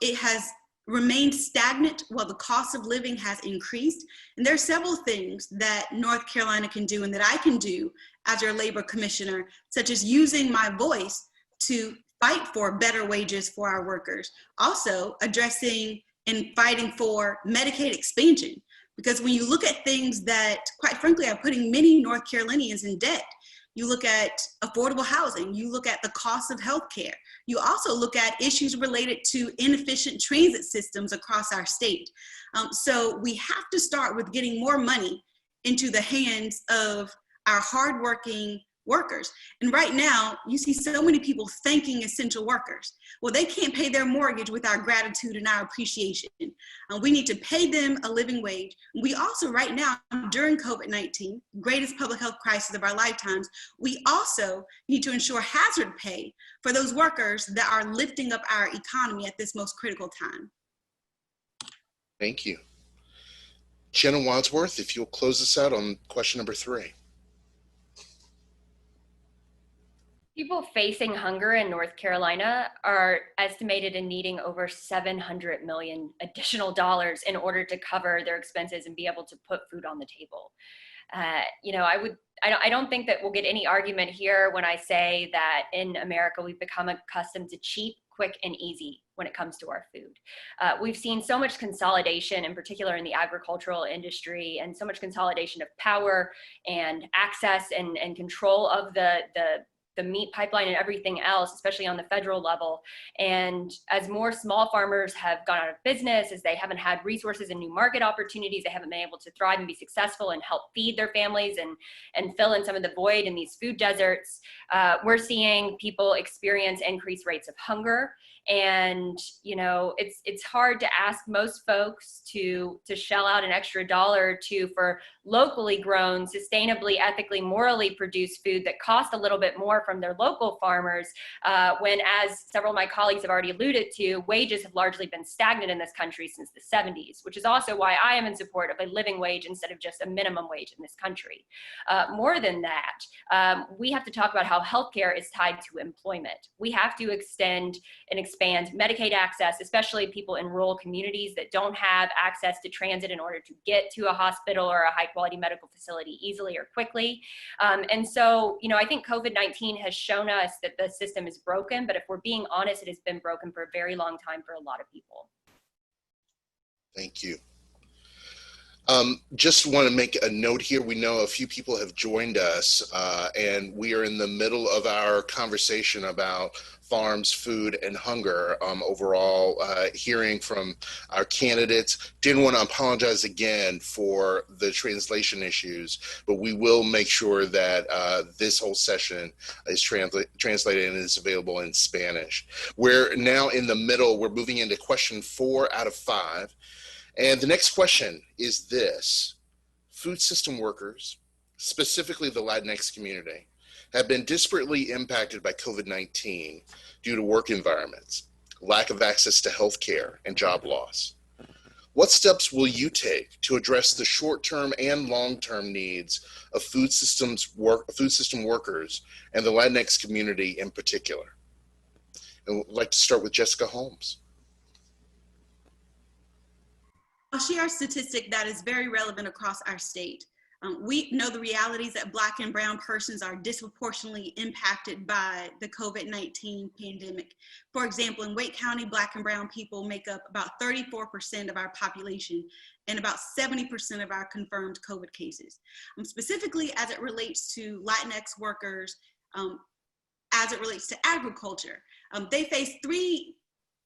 Speaker 5: It has remained stagnant while the cost of living has increased. And there are several things that North Carolina can do and that I can do as your labor commissioner, such as using my voice to fight for better wages for our workers. Also addressing and fighting for Medicaid expansion. Because when you look at things that, quite frankly, are putting many North Carolinians in debt, you look at affordable housing, you look at the cost of healthcare. You also look at issues related to inefficient transit systems across our state. So we have to start with getting more money into the hands of our hardworking workers. And right now, you see so many people thanking essential workers. Well, they can't pay their mortgage with our gratitude and our appreciation. We need to pay them a living wage. We also, right now, during COVID-19, greatest public health crisis of our lifetimes, we also need to ensure hazard pay for those workers that are lifting up our economy at this most critical time.
Speaker 1: Thank you. Jenna Wadsworth, if you'll close us out on question number 3.
Speaker 2: People facing hunger in North Carolina are estimated in needing over $700 million additional dollars in order to cover their expenses and be able to put food on the table. I don't think that we'll get any argument here when I say that in America we've become accustomed to cheap, quick, and easy when it comes to our food. We've seen so much consolidation, in particular in the agricultural industry, and so much consolidation of power and access and control of the meat pipeline and everything else, especially on the federal level. And as more small farmers have gone out of business, as they haven't had resources and new market opportunities, they haven't been able to thrive and be successful and help feed their families and fill in some of the void in these food deserts, we're seeing people experience increased rates of hunger. And it's hard to ask most folks to shell out an extra $1 or $2 for locally grown, sustainably, ethically, morally produced food that costs a little bit more from their local farmers, when, as several of my colleagues have already alluded to, wages have largely been stagnant in this country since the 70s, which is also why I am in support of a living wage instead of just a minimum wage in this country. More than that, we have to talk about how healthcare is tied to employment. We have to extend an expand Medicaid access, especially people in rural communities that don't have access to transit in order to get to a hospital or a high quality medical facility easily or quickly. And so, I think COVID-19 has shown us that the system is broken, but if we're being honest, it has been broken for a very long time for a lot of people.
Speaker 1: Thank you. Just want to make a note here. We know a few people have joined us, and we are in the middle of our conversation about farms, food, and hunger overall, hearing from our candidates. Didn't want to apologize again for the translation issues, but we will make sure that this whole session is translated and is available in Spanish. We're now in the middle. We're moving into question 4 out of 5. And the next question is this: food system workers, specifically the Latinx community, have been disparately impacted by COVID-19 due to work environments, lack of access to health care, and job loss. What steps will you take to address the short-term and long-term needs of food system workers and the Latinx community in particular? And I'd like to start with Jessica Holmes.
Speaker 5: I'll share a statistic that is very relevant across our state. We know the realities that Black and Brown persons are disproportionately impacted by the COVID-19 pandemic. For example, in Wake County, Black and Brown people make up about 34% of our population and about 70% of our confirmed COVID cases. Specifically, as it relates to Latinx workers, as it relates to agriculture, they face 3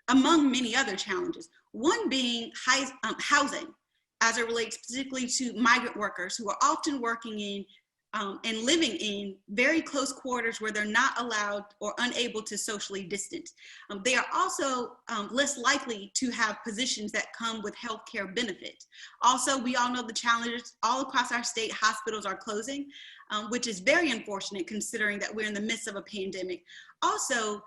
Speaker 5: among many other challenges. One being housing, as it relates particularly to migrant workers who are often working in and living in very close quarters where they're not allowed or unable to socially distance. They are also less likely to have positions that come with healthcare benefits. Also, we all know the challenges all across our state. Hospitals are closing, which is very unfortunate considering that we're in the midst of a pandemic. Also,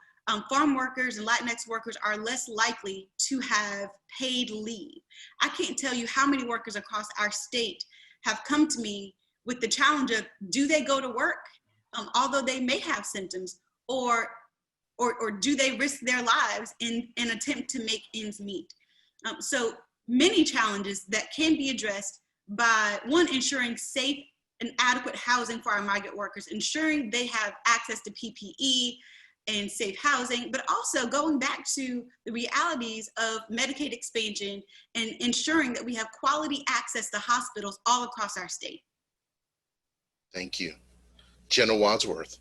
Speaker 5: farm workers and Latinx workers are less likely to have paid leave. I can't tell you how many workers across our state have come to me with the challenge of, do they go to work, although they may have symptoms, or do they risk their lives in an attempt to make ends meet? So many challenges that can be addressed by, one, ensuring safe and adequate housing for our migrant workers, ensuring they have access to PPE, and safe housing, but also going back to the realities of Medicaid expansion and ensuring that we have quality access to hospitals all across our state.
Speaker 1: Thank you. Jenna Wadsworth.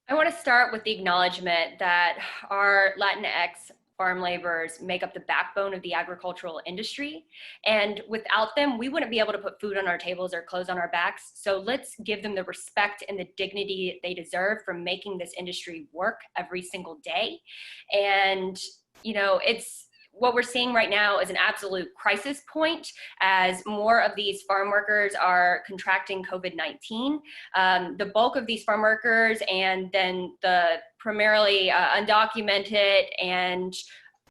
Speaker 2: I want to start with the acknowledgement that our Latinx farm laborers make up the backbone of the agricultural industry. And without them, we wouldn't be able to put food on our tables or clothes on our backs. So let's give them the respect and the dignity they deserve for making this industry work every single day. And, it's what we're seeing right now is an absolute crisis point as more of these farm workers are contracting COVID-19. The bulk of these farm workers and then the primarily undocumented and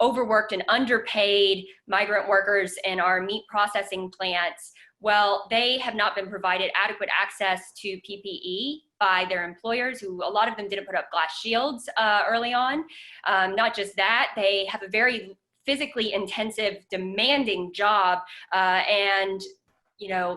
Speaker 2: overworked and underpaid migrant workers in our meat processing plants, well, they have not been provided adequate access to PPE by their employers, who a lot of them didn't put up glass shields early on. Not just that, they have a very physically intensive, demanding job, and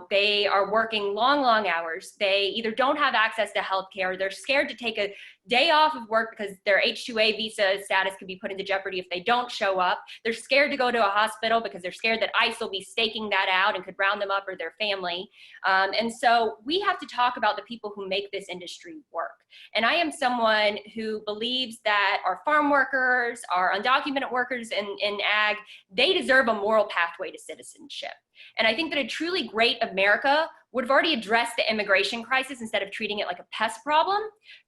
Speaker 2: they are working long hours. They either don't have access to healthcare, they're scared to take a day off of work because their H-2A visa status could be put into jeopardy if they don't show up. They're scared to go to a hospital because they're scared that ICE will be staking that out and could round them up or their family. And so we have to talk about the people who make this industry work. And I am someone who believes that our farm workers, our undocumented workers in ag, they deserve a moral pathway to citizenship. And I think that a truly great America would have already addressed the immigration crisis instead of treating it like a pest problem.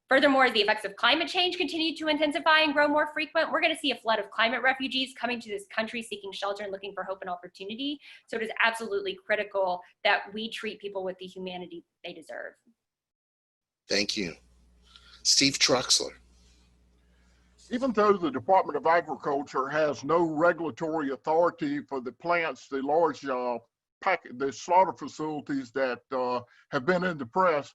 Speaker 2: Furthermore, as the effects of climate change continue to intensify and grow more frequent, we're going to see a flood of climate refugees coming to this country seeking shelter and looking for hope and opportunity. So it is absolutely critical that we treat people with the humanity they deserve.
Speaker 1: Thank you. Steve Troxler.
Speaker 7: Even though the Department of Agriculture has no regulatory authority for the plants, the large the slaughter facilities that have been in the press,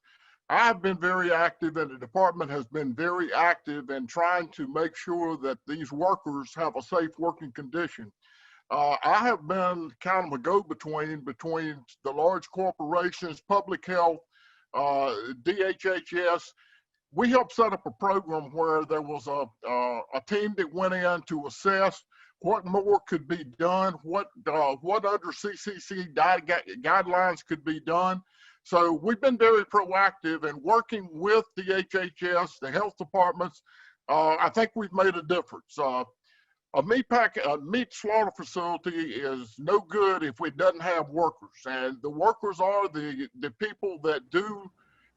Speaker 7: I've been very active, and the department has been very active in trying to make sure that these workers have a safe working condition. I have been kind of a go-between between the large corporations, public health, DHHS. We helped set up a program where there was a team that went in to assess what more could be done, what under CCC guidelines could be done. So we've been very proactive in working with the HHS, the health departments. I think we've made a difference. A meat slaughter facility is no good if it doesn't have workers, and the workers are the people that do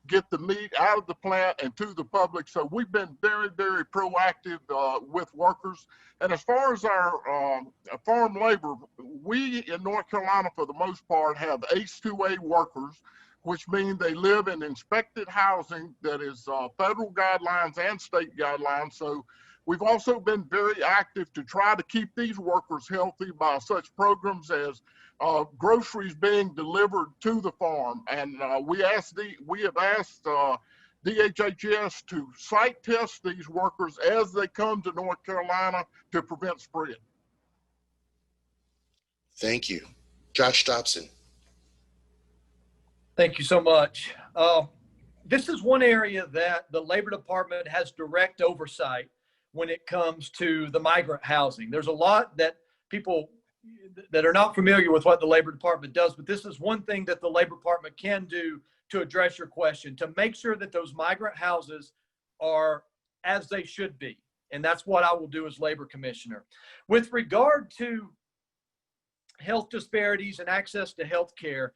Speaker 7: get the meat out of the plant and to the public. So we've been very, very proactive with workers. And as far as our farm labor, we in North Carolina, for the most part, have H-2A workers, which mean they live in inspected housing that is federal guidelines and state guidelines. So we've also been very active to try to keep these workers healthy by such programs as groceries being delivered to the farm. And we have asked DHHS to site test these workers as they come to North Carolina to prevent spread.
Speaker 1: Thank you. Josh Dobson.
Speaker 3: Thank you so much. This is one area that the Labor Department has direct oversight when it comes to the migrant housing. There's a lot that people that are not familiar with what the Labor Department does, but this is one thing that the Labor Department can do to address your question, to make sure that those migrant houses are as they should be. And that's what I will do as Labor Commissioner. With regard to health disparities and access to health care,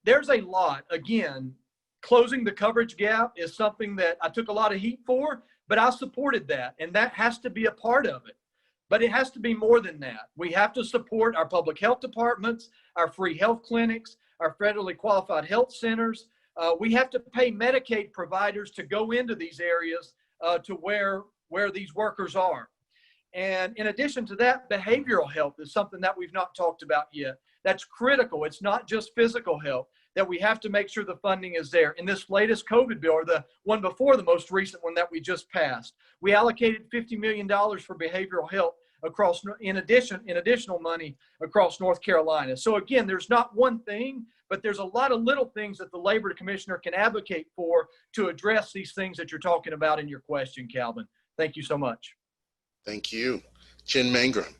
Speaker 3: there's a lot. Again, closing the coverage gap is something that I took a lot of heat for, but I supported that, and that has to be a part of it. But it has to be more than that. We have to support our public health departments, our free health clinics, our federally qualified health centers. We have to pay Medicaid providers to go into these areas to where these workers are. And in addition to that, behavioral health is something that we've not talked about yet. That's critical. It's not just physical health, that we have to make sure the funding is there. In this latest COVID bill, or the one before the most recent one that we just passed, we allocated $50 million for behavioral health across, in additional money across North Carolina. So again, there's not one thing, but there's a lot of little things that the Labor Commissioner can advocate for to address these things that you're talking about in your question, Calvin. Thank you so much. Thank you.
Speaker 1: Jen Mangrum.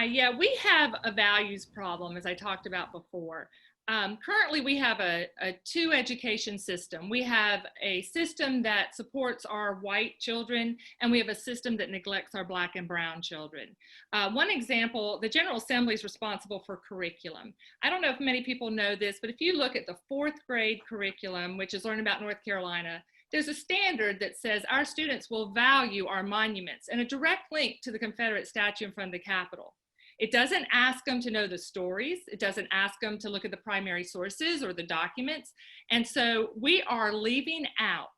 Speaker 4: Yeah, we have a values problem, as I talked about before. Currently, we have a two education system. We have a system that supports our white children, and we have a system that neglects our Black and brown children. One example, the General Assembly is responsible for curriculum. I don't know if many people know this, but if you look at the 4th grade curriculum, which is Learn About North Carolina, there's a standard that says our students will value our monuments, and a direct link to the Confederate statue in front of the Capitol. It doesn't ask them to know the stories. It doesn't ask them to look at the primary sources or the documents. And so we are leaving out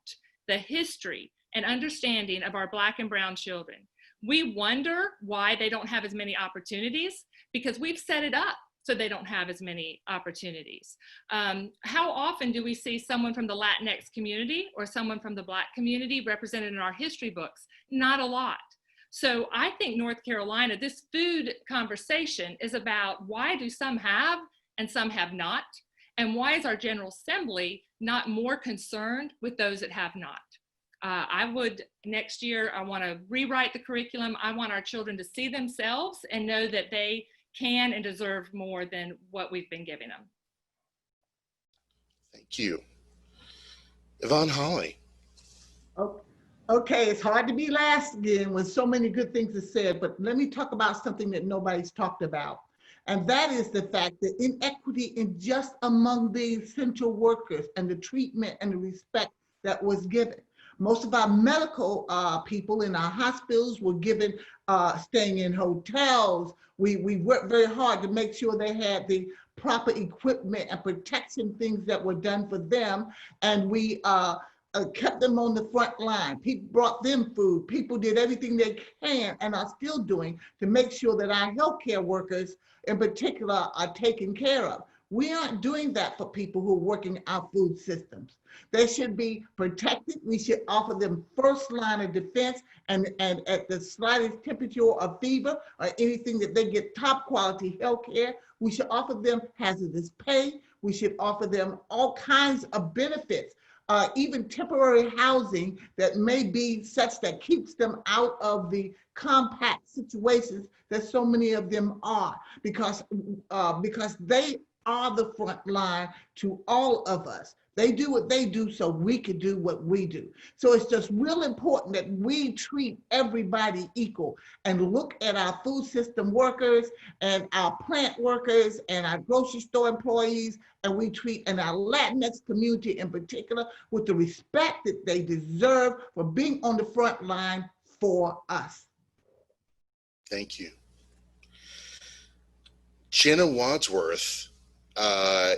Speaker 4: the history and understanding of our Black and brown children. We wonder why they don't have as many opportunities, because we've set it up so they don't have as many opportunities. How often do we see someone from the Latinx community or someone from the Black community represented in our history books? Not a lot. So I think North Carolina, this food conversation is about why do some have and some have not? And why is our General Assembly not more concerned with those that have not? Next year, I want to rewrite the curriculum. I want our children to see themselves and know that they can and deserve more than what we've been giving them.
Speaker 1: Thank you. Yvonne Holley.
Speaker 6: Okay, it's hard to be last again with so many good things to say, but let me talk about something that nobody's talked about. And that is the fact that inequity in just among the essential workers and the treatment and the respect that was given. Most of our medical people in our hospitals were given staying in hotels. We worked very hard to make sure they had the proper equipment and protection things that were done for them. And we kept them on the front line. People brought them food. People did everything they can and are still doing to make sure that our healthcare workers in particular are taken care of. We aren't doing that for people who are working our food systems. They should be protected. We should offer them first line of defense, and at the slightest temperature or fever or anything, that they get top quality health care. We should offer them hazardous pay. We should offer them all kinds of benefits, even temporary housing that may be such that keeps them out of the compact situations that so many of them are, because they are the front line to all of us. They do what they do so we can do what we do. So it's just real important that we treat everybody equal and look at our food system workers and our plant workers and our grocery store employees, and we treat and our Latinx community in particular with the respect that they deserve for being on the front line for us.
Speaker 1: Thank you. Jenna Wadsworth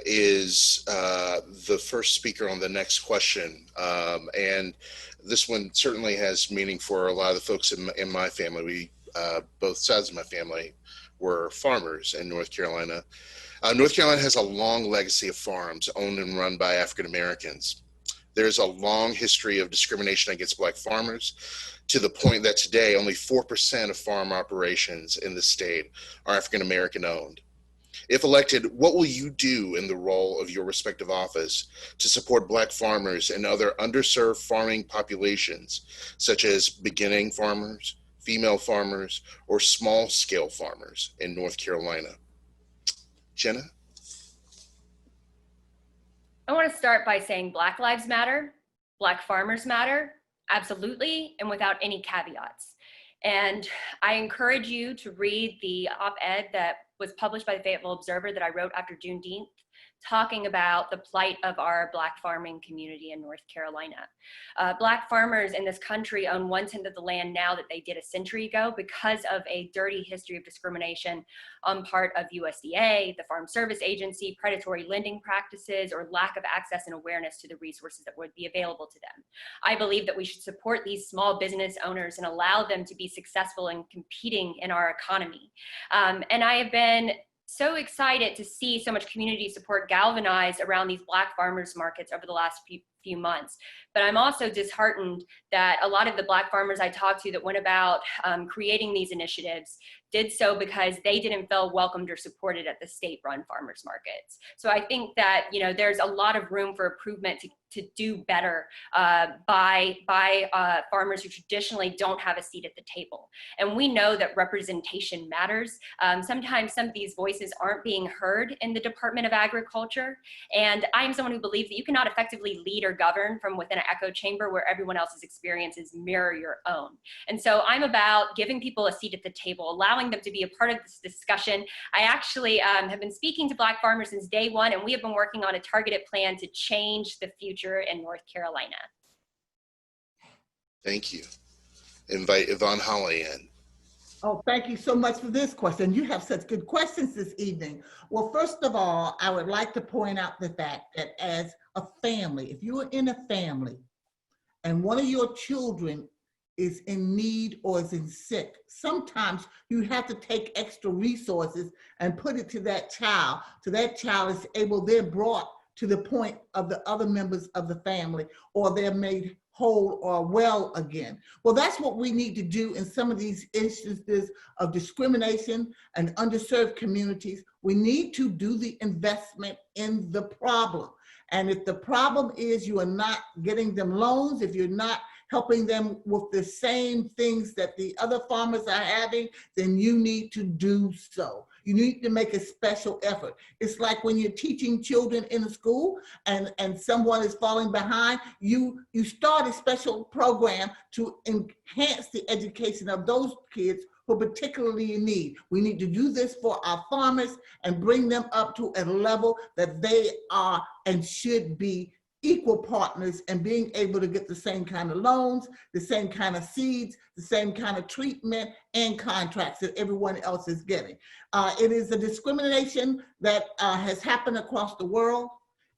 Speaker 1: is the first speaker on the next question. And this one certainly has meaning for a lot of the folks in my family. We, both sides of my family were farmers in North Carolina. North Carolina has a long legacy of farms owned and run by African Americans. There's a long history of discrimination against Black farmers, to the point that today only 4% of farm operations in the state are African American owned. If elected, what will you do in the role of your respective office to support Black farmers and other underserved farming populations, such as beginning farmers, female farmers, or small-scale farmers in North Carolina? Jenna?
Speaker 2: I want to start by saying Black Lives Matter, Black farmers matter, absolutely, and without any caveats. And I encourage you to read the op-ed that was published by the Fayetteville Observer that I wrote after Juneteenth, talking about the plight of our Black farming community in North Carolina. Black farmers in this country own 1/10 of the land now that they did a century ago because of a dirty history of discrimination on part of USDA, the Farm Service Agency, predatory lending practices, or lack of access and awareness to the resources that would be available to them. I believe that we should support these small business owners and allow them to be successful in competing in our economy. And I have been so excited to see so much community support galvanized around these Black farmers markets over the last few months. But I'm also disheartened that a lot of the Black farmers I talked to that went about creating these initiatives did so because they didn't feel welcomed or supported at the state-run farmers markets. So I think that, you know, there's a lot of room for improvement to do better by farmers who traditionally don't have a seat at the table. And we know that representation matters. Sometimes some of these voices aren't being heard in the Department of Agriculture. And I'm someone who believes that you cannot effectively lead or govern from within an echo chamber where everyone else's experiences mirror your own. And so I'm about giving people a seat at the table, allowing them to be a part of this discussion. I actually have been speaking to Black farmers since day one, and we have been working on a targeted plan to change the future in North Carolina.
Speaker 1: Thank you. Invite Yvonne Holley in.
Speaker 6: Oh, thank you so much for this question. You have such good questions this evening. Well, first of all, I would like to point out the fact that as a family, if you are in a family and one of your children is in need or is in sick, sometimes you have to take extra resources and put it to that child. So that child is able, they're brought to the point of the other members of the family, or they're made whole or well again. Well, that's what we need to do in some of these instances of discrimination and underserved communities. We need to do the investment in the problem. And if the problem is you are not getting them loans, if you're not helping them with the same things that the other farmers are having, then you need to do so. You need to make a special effort. It's like when you're teaching children in a school and someone is falling behind, you start a special program to enhance the education of those kids who are particularly in need. We need to do this for our farmers and bring them up to a level that they are and should be equal partners and being able to get the same kind of loans, the same kind of seeds, the same kind of treatment and contracts that everyone else is getting. It is a discrimination that has happened across the world.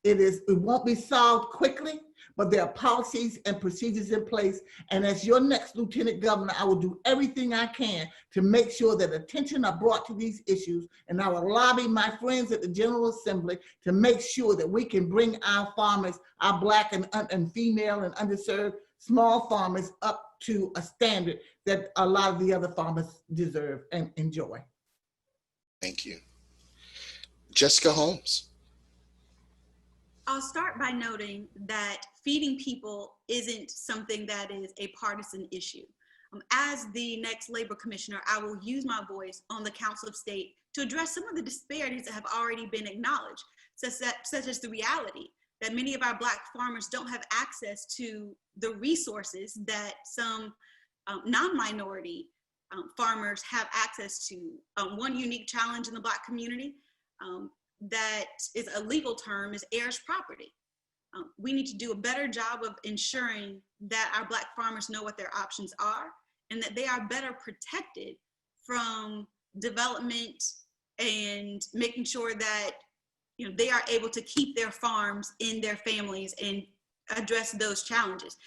Speaker 6: It won't be solved quickly, but there are policies and procedures in place. And as your next Lieutenant Governor, I will do everything I can to make sure that attention are brought to these issues. And I will lobby my friends at the General Assembly to make sure that we can bring our farmers, our Black and female and underserved small farmers up to a standard that a lot of the other farmers deserve and enjoy.
Speaker 1: Thank you. Jessica Holmes.
Speaker 5: I'll start by noting that feeding people isn't something that is a partisan issue. As the next Labor Commissioner, I will use my voice on the Council of State to address some of the disparities that have already been acknowledged, such as the reality that many of our Black farmers don't have access to the resources that some non-minority farmers have access to. One unique challenge in the Black community that is a legal term is heirs property. We need to do a better job of ensuring that our Black farmers know what their options are and that they are better protected from development and making sure that they are able to keep their farms in their families and address those challenges.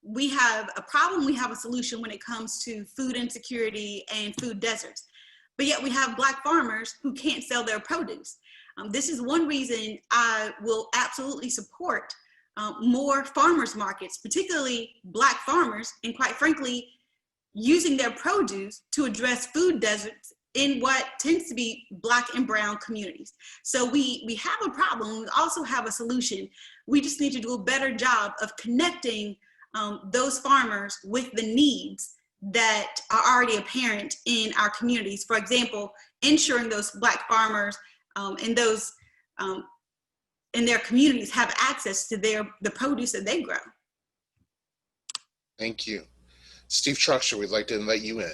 Speaker 5: We have a problem, we have a solution when it comes to food insecurity and food deserts. But yet we have Black farmers who can't sell their produce. This is one reason I will absolutely support more farmers markets, particularly Black farmers, and quite frankly, using their produce to address food deserts in what tends to be Black and brown communities. So we have a problem, we also have a solution. We just need to do a better job of connecting those farmers with the needs that are already apparent in our communities. For example, ensuring those Black farmers and those in their communities have access to the produce that they grow.
Speaker 1: Thank you. Steve Troxler, we'd like to invite you in.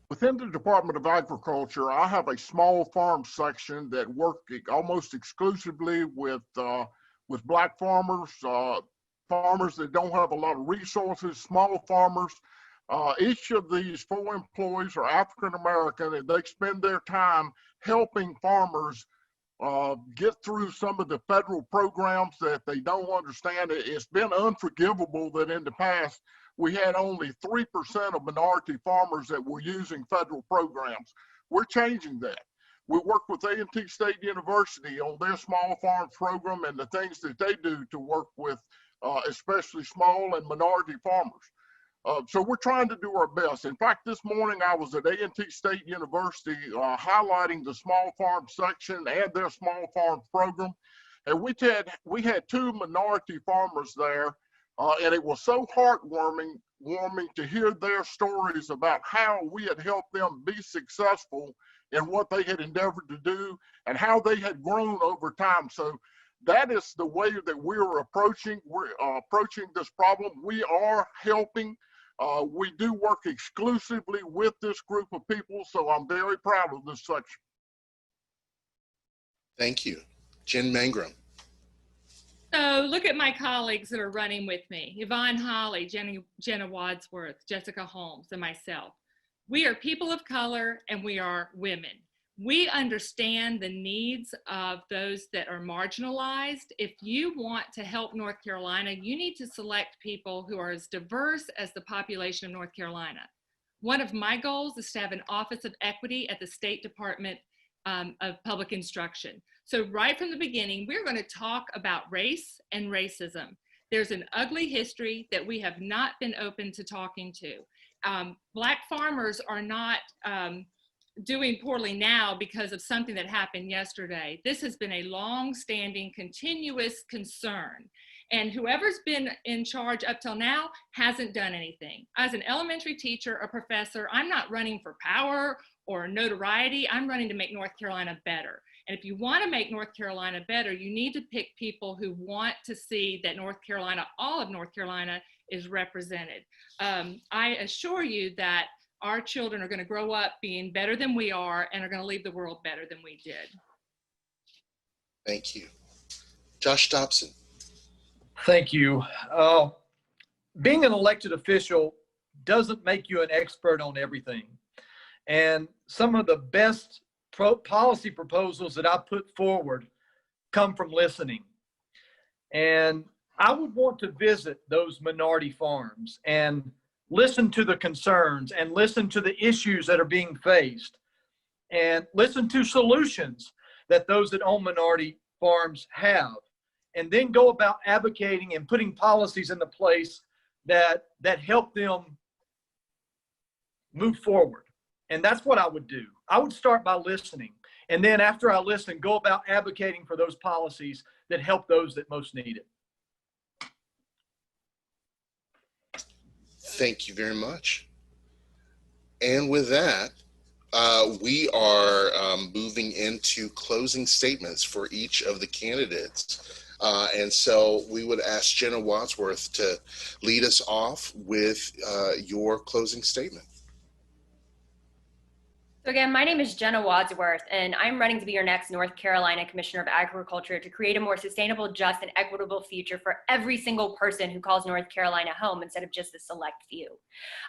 Speaker 7: Within the Department of Agriculture, I have a small farm section that work almost exclusively with Black farmers, farmers that don't have a lot of resources, small farmers. Each of these 4 employees are African American, and they spend their time helping farmers get through some of the federal programs that they don't understand. It's been unforgivable that in the past we had only 3% of minority farmers that were using federal programs. We're changing that. We work with A&T State University on their small farms program and the things that they do to work with especially small and minority farmers. So we're trying to do our best. In fact, this morning I was at A&T State University highlighting the small farm section and their small farm program. And we had 2 minority farmers there. And it was so heartwarming to hear their stories about how we had helped them be successful in what they had endeavored to do and how they had grown over time. So that is the way that we're approaching this problem. We are helping. We do work exclusively with this group of people, so I'm very proud of this section.
Speaker 1: Thank you. Jen Mangrum.
Speaker 4: So look at my colleagues that are running with me: Yvonne, Holley, Jenna Wadsworth, Jessica Holmes, and myself. We are people of color and we are women. We understand the needs of those that are marginalized. If you want to help North Carolina, you need to select people who are as diverse as the population of North Carolina. One of my goals is to have an Office of Equity at the State Department of Public Instruction. So right from the beginning, we're going to talk about race and racism. There's an ugly history that we have not been open to talking to. Black farmers are not doing poorly now because of something that happened yesterday. This has been a long-standing, continuous concern. And whoever's been in charge up till now hasn't done anything. As an elementary teacher, a professor, I'm not running for power or notoriety. I'm running to make North Carolina better. And if you want to make North Carolina better, you need to pick people who want to see that North Carolina, all of North Carolina, is represented. I assure you that our children are going to grow up being better than we are and are going to leave the world better than we did.
Speaker 1: Thank you. Josh Dobson.
Speaker 3: Thank you. Being an elected official doesn't make you an expert on everything. And some of the best policy proposals that I put forward come from listening. And I would want to visit those minority farms and listen to the concerns and listen to the issues that are being faced and listen to solutions that those that own minority farms have, and then go about advocating and putting policies into place that help them move forward. And that's what I would do. I would start by listening. And then after I listen, go about advocating for those policies that help those that most need it.
Speaker 1: Thank you very much. And with that, we are moving into closing statements for each of the candidates. And so we would ask Jenna Wadsworth to lead us off with your closing statement.
Speaker 2: So again, my name is Jenna Wadsworth, and I'm running to be your next North Carolina Commissioner of Agriculture to create a more sustainable, just, and equitable future for every single person who calls North Carolina home instead of just a select few.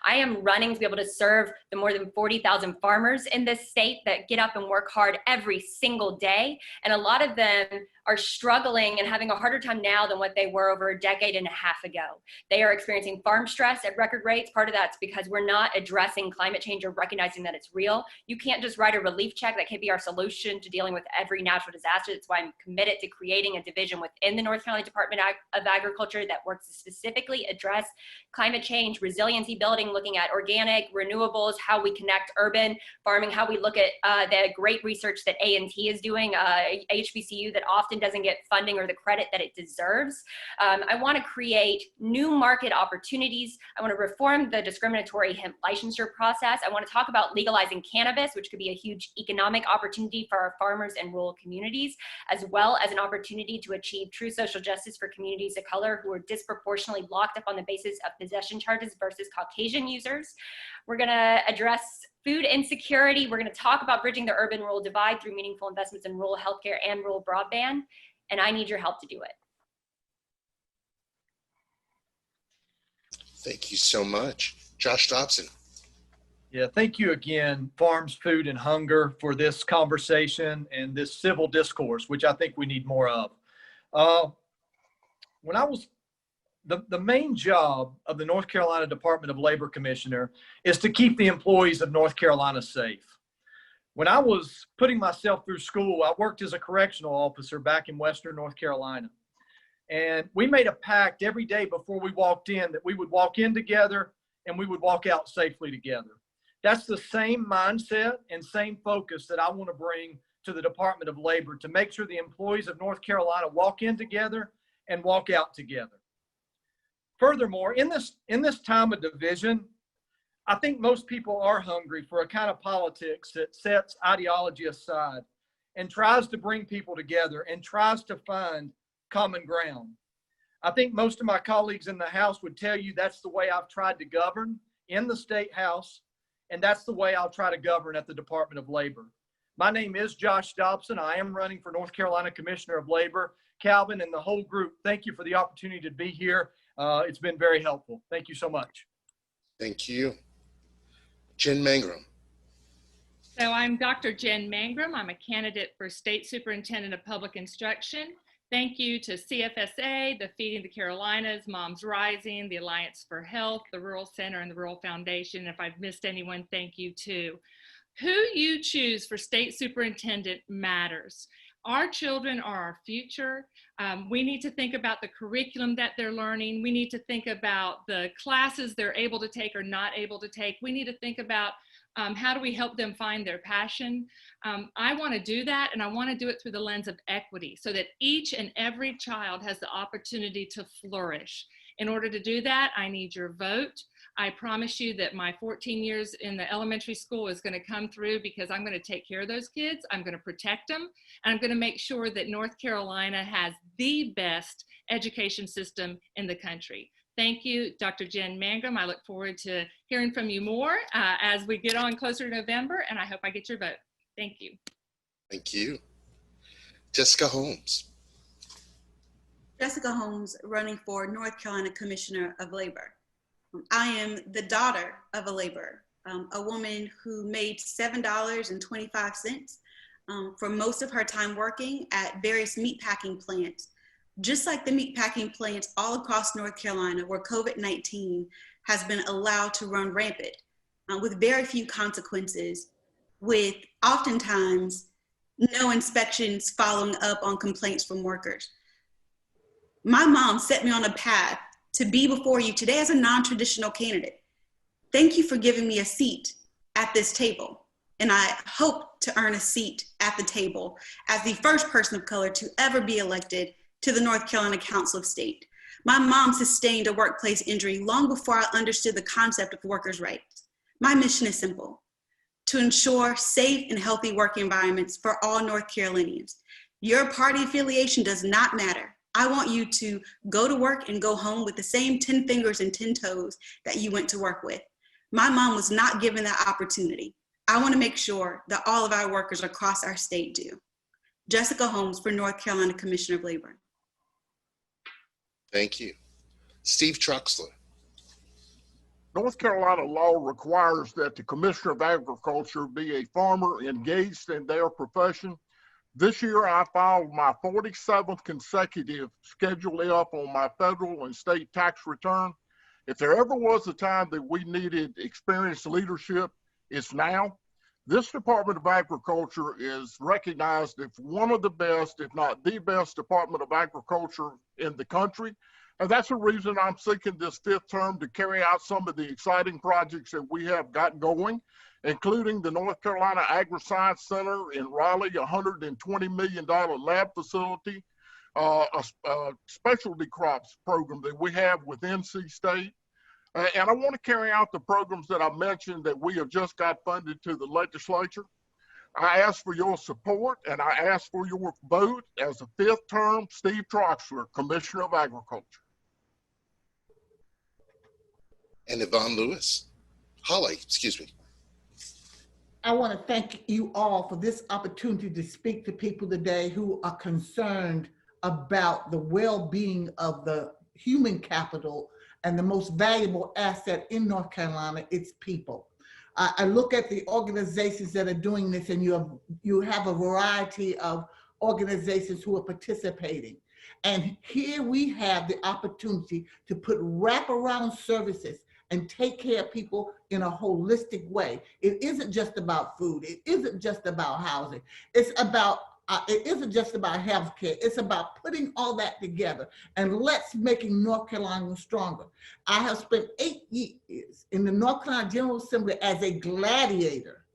Speaker 2: I am running to be able to serve the more than 40,000 farmers in this state that get up and work hard every single day, and a lot of them are struggling and having a harder time now than what they were over a decade and a half ago. They are experiencing farm stress at record rates. Part of that's because we're not addressing climate change or recognizing that it's real. You can't just write a relief check. That can't be our solution to dealing with every natural disaster. That's why I'm committed to creating a division within the North Carolina Department of Agriculture that works to specifically address climate change, resiliency building, looking at organic, renewables, how we connect urban farming, how we look at the great research that A&T is doing, HBCU that often doesn't get funding or the credit that it deserves. I want to create new market opportunities. I want to reform the discriminatory hemp licensure process. I want to talk about legalizing cannabis, which could be a huge economic opportunity for our farmers and rural communities, as well as an opportunity to achieve true social justice for communities of color who are disproportionately locked up on the basis of possession charges versus Caucasian users. We're going to address food insecurity. We're going to talk about bridging the urban-rural divide through meaningful investments in rural healthcare and rural broadband, and I need your help to do it.
Speaker 1: Thank you so much. Josh Dobson.
Speaker 3: Yeah, thank you again, Farms, Food, and Hunger, for this conversation and this civil discourse, which I think we need more of. When I was the main job of the North Carolina Department of Labor Commissioner is to keep the employees of North Carolina safe. When I was putting myself through school, I worked as a correctional officer back in Western North Carolina. And we made a pact every day before we walked in that we would walk in together and we would walk out safely together. That's the same mindset and same focus that I want to bring to the Department of Labor to make sure the employees of North Carolina walk in together and walk out together. Furthermore, in this time of division, I think most people are hungry for a kind of politics that sets ideology aside and tries to bring people together and tries to find common ground. I think most of my colleagues in the House would tell you that's the way I've tried to govern in the State House, and that's the way I'll try to govern at the Department of Labor. My name is Josh Dobson. I am running for North Carolina Commissioner of Labor. Calvin and the whole group, thank you for the opportunity to be here. It's been very helpful. Thank you so much.
Speaker 1: Thank you. Jen Mangrum.
Speaker 4: So I'm Dr. Jen Mangrum. I'm a candidate for State Superintendent of Public Instruction. Thank you to CFSA, the Feeding the Carolinas, Moms Rising, the Alliance for Health, the Rural Center, and the Rural Foundation. If I've missed anyone, thank you too. Who you choose for State Superintendent matters. Our children are our future. We need to think about the curriculum that they're learning. We need to think about the classes they're able to take or not able to take. We need to think about how do we help them find their passion. I want to do that, and I want to do it through the lens of equity so that each and every child has the opportunity to flourish. In order to do that, I need your vote. I promise you that my 14 years in the elementary school is going to come through because I'm going to take care of those kids. I'm going to protect them. And I'm going to make sure that North Carolina has the best education system in the country. Thank you, Dr. Jen Mangrum. I look forward to hearing from you more as we get on closer to November, and I hope I get your vote. Thank you.
Speaker 1: Thank you. Jessica Holmes.
Speaker 5: Jessica Holmes, running for North Carolina Commissioner of Labor. I am the daughter of a laborer, a woman who made $7.25 for most of her time working at various meatpacking plants just like the meatpacking plants all across North Carolina where COVID-19 has been allowed to run rampant with very few consequences, with oftentimes no inspections following up on complaints from workers. My mom set me on a path to be before you today as a non-traditional candidate. Thank you for giving me a seat at this table. And I hope to earn a seat at the table as the first person of color to ever be elected to the North Carolina Council of State. My mom sustained a workplace injury long before I understood the concept of workers' rights. My mission is simple: to ensure safe and healthy work environments for all North Carolinians. Your party affiliation does not matter. I want you to go to work and go home with the same 10 fingers and 10 toes that you went to work with. My mom was not given that opportunity. I want to make sure that all of our workers across our state do. Jessica Holmes for North Carolina Commissioner of Labor.
Speaker 1: Thank you. Steve Troxler.
Speaker 7: North Carolina law requires that the Commissioner of Agriculture be a farmer engaged in their profession. This year, I filed my 47th consecutive Schedule F on my federal and state tax return. If there ever was a time that we needed experienced leadership, it's now. This Department of Agriculture is recognized as one of the best, if not the best, Department of Agriculture in the country. And that's the reason I'm seeking this 5th term, to carry out some of the exciting projects that we have got going, including the North Carolina Agri-Science Center in Raleigh, $120 million lab facility, a specialty crops program that we have with NC State. And I want to carry out the programs that I mentioned that we have just got funded to the legislature. I ask for your support, and I ask for your vote as a 5th term Steve Troxler, Commissioner of Agriculture.
Speaker 1: And Yvonne Lewis. Holley, excuse me.
Speaker 6: I want to thank you all for this opportunity to speak to people today who are concerned about the well-being of the human capital and the most valuable asset in North Carolina, its people. I look at the organizations that are doing this, and you have a variety of organizations who are participating. And here we have the opportunity to put wraparound services and take care of people in a holistic way. It isn't just about food. It isn't just about housing. It isn't just about healthcare. It's about putting all that together and let's making North Carolina stronger. I have spent 8 years in the North Carolina General Assembly as a gladiator,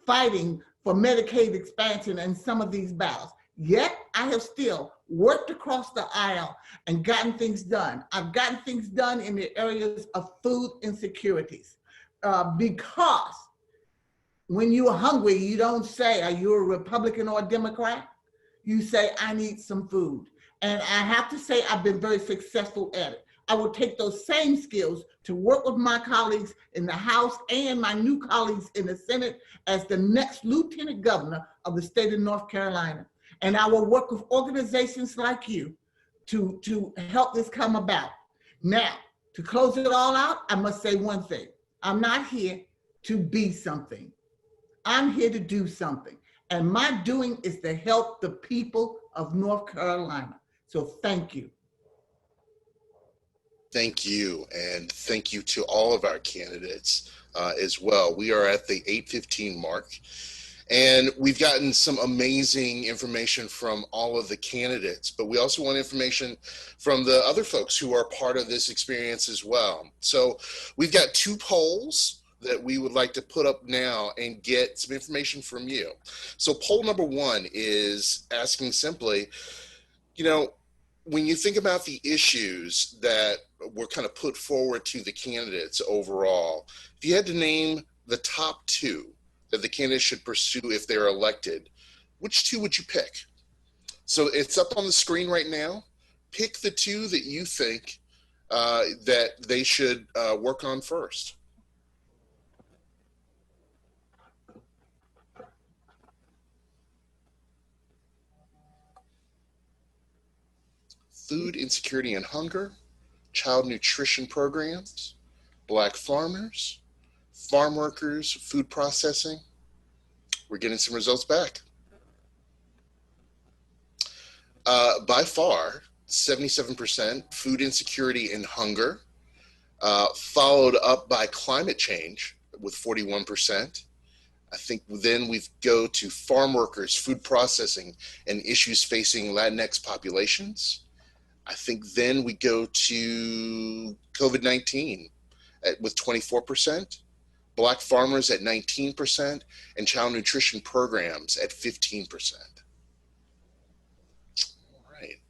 Speaker 6: fighting for Medicaid expansion and some of these battles. Yet I have still worked across the aisle and gotten things done. I've gotten things done in the areas of food insecurities because when you're hungry, you don't say, are you a Republican or a Democrat? You say, I need some food. And I have to say, I've been very successful at it. I will take those same skills to work with my colleagues in the House and my new colleagues in the Senate as the next Lieutenant Governor of the state of North Carolina. And I will work with organizations like you to help this come about. Now, to close it all out, I must say one thing. I'm not here to be something. I'm here to do something. And my doing is to help the people of North Carolina. So thank you.
Speaker 1: Thank you. And thank you to all of our candidates as well. We are at the 8:15 mark. And we've gotten some amazing information from all of the candidates, but we also want information from the other folks who are part of this experience as well. So we've got 2 polls that we would like to put up now and get some information from you. So poll number 1 is asking simply, when you think about the issues that were kind of put forward to the candidates overall, if you had to name the top 2 that the candidates should pursue if they're elected, which 2 would you pick? So it's up on the screen right now. Pick the 2 that you think that they should work on first. Food insecurity and hunger, child nutrition programs, Black farmers, farm workers, food processing. We're getting some results back. By far, 77%, food insecurity and hunger, followed up by climate change with 41%. I think then we go to farm workers, food processing, and issues facing Latinx populations. I think then we go to COVID-19 with 24%, Black farmers at 19%, and child nutrition programs at 15%. All right.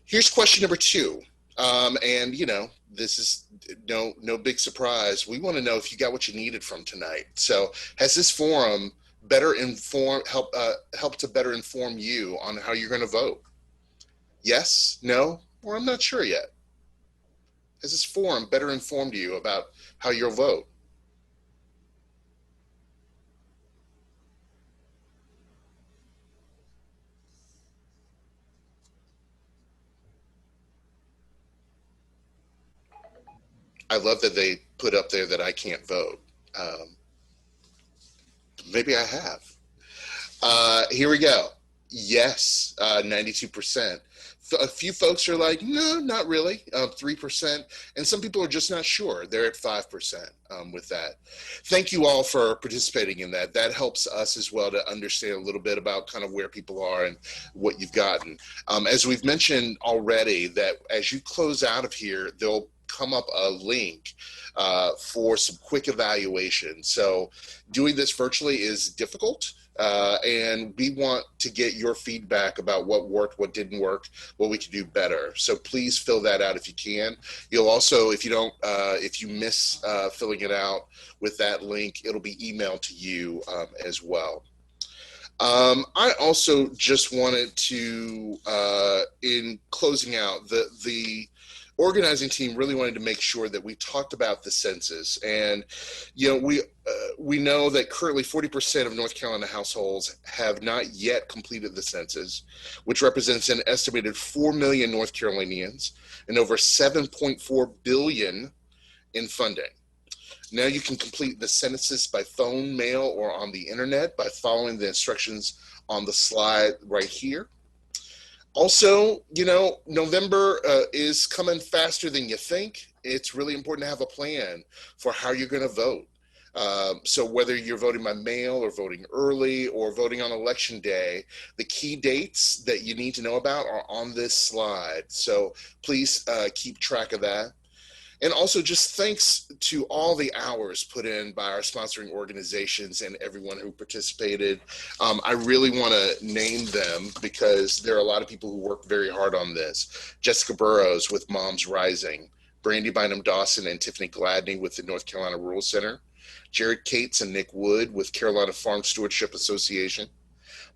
Speaker 1: Here's question number 2. And you know, this is no big surprise. We want to know if you got what you needed from tonight. So has this forum better help to better inform you on how you're going to vote? Yes, no, or I'm not sure yet. Has this forum better informed you about how you'll vote? I love that they put up there that I can't vote. Maybe I have. Here we go. Yes, 92%. A few folks are like, no, not really, 3%. And some people are just not sure. They're at 5% with that. Thank you all for participating in that. That helps us as well to understand a little bit about kind of where people are and what you've gotten. As we've mentioned already, that as you close out of here, there'll come up a link for some quick evaluation. So doing this virtually is difficult. And we want to get your feedback about what worked, what didn't work, what we can do better. So please fill that out if you can. You'll also, if you miss filling it out with that link, it'll be emailed to you as well. I also just wanted to, in closing out, the organizing team really wanted to make sure that we talked about the census. And, you know, we know that currently 40% of North Carolina households have not yet completed the census, which represents an estimated 4 million North Carolinians and over 7.4 billion in funding. Now you can complete the census by phone, mail, or on the internet by following the instructions on the slide right here. Also, you know, November is coming faster than you think. It's really important to have a plan for how you're going to vote. So whether you're voting by mail or voting early or voting on election day, the key dates that you need to know about are on this slide. So please keep track of that. And also just thanks to all the hours put in by our sponsoring organizations and everyone who participated. I really want to name them because there are a lot of people who worked very hard on this. Jessica Burrows with Moms Rising, Brandy Bynum Dawson and Tiffany Gladney with the North Carolina Rural Center, Jared Cates and Nick Wood with Carolina Farm Stewardship Association,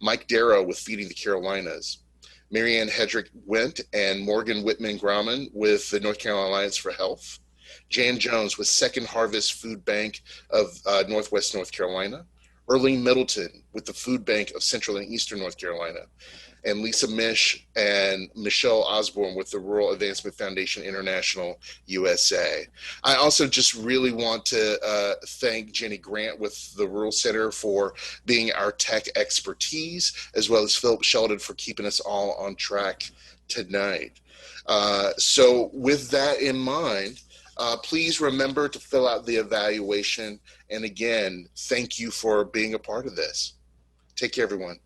Speaker 1: Mike Darrow with Feeding the Carolinas, Marianne Hedrick Went and Morgan Whitman Grauman with the North Carolina Alliance for Health, Jan Jones with Second Harvest Food Bank of Northwest North Carolina, Earlene Middleton with the Food Bank of Central and Eastern North Carolina, and Lisa Mish and Michelle Osborne with the Rural Advancement Foundation International USA. I also just really want to thank Jenny Grant with the Rural Center for being our tech expertise, as well as Philip Sheldon for keeping us all on track tonight. So with that in mind, please remember to fill out the evaluation. And again, thank you for being a part of this. Take care, everyone.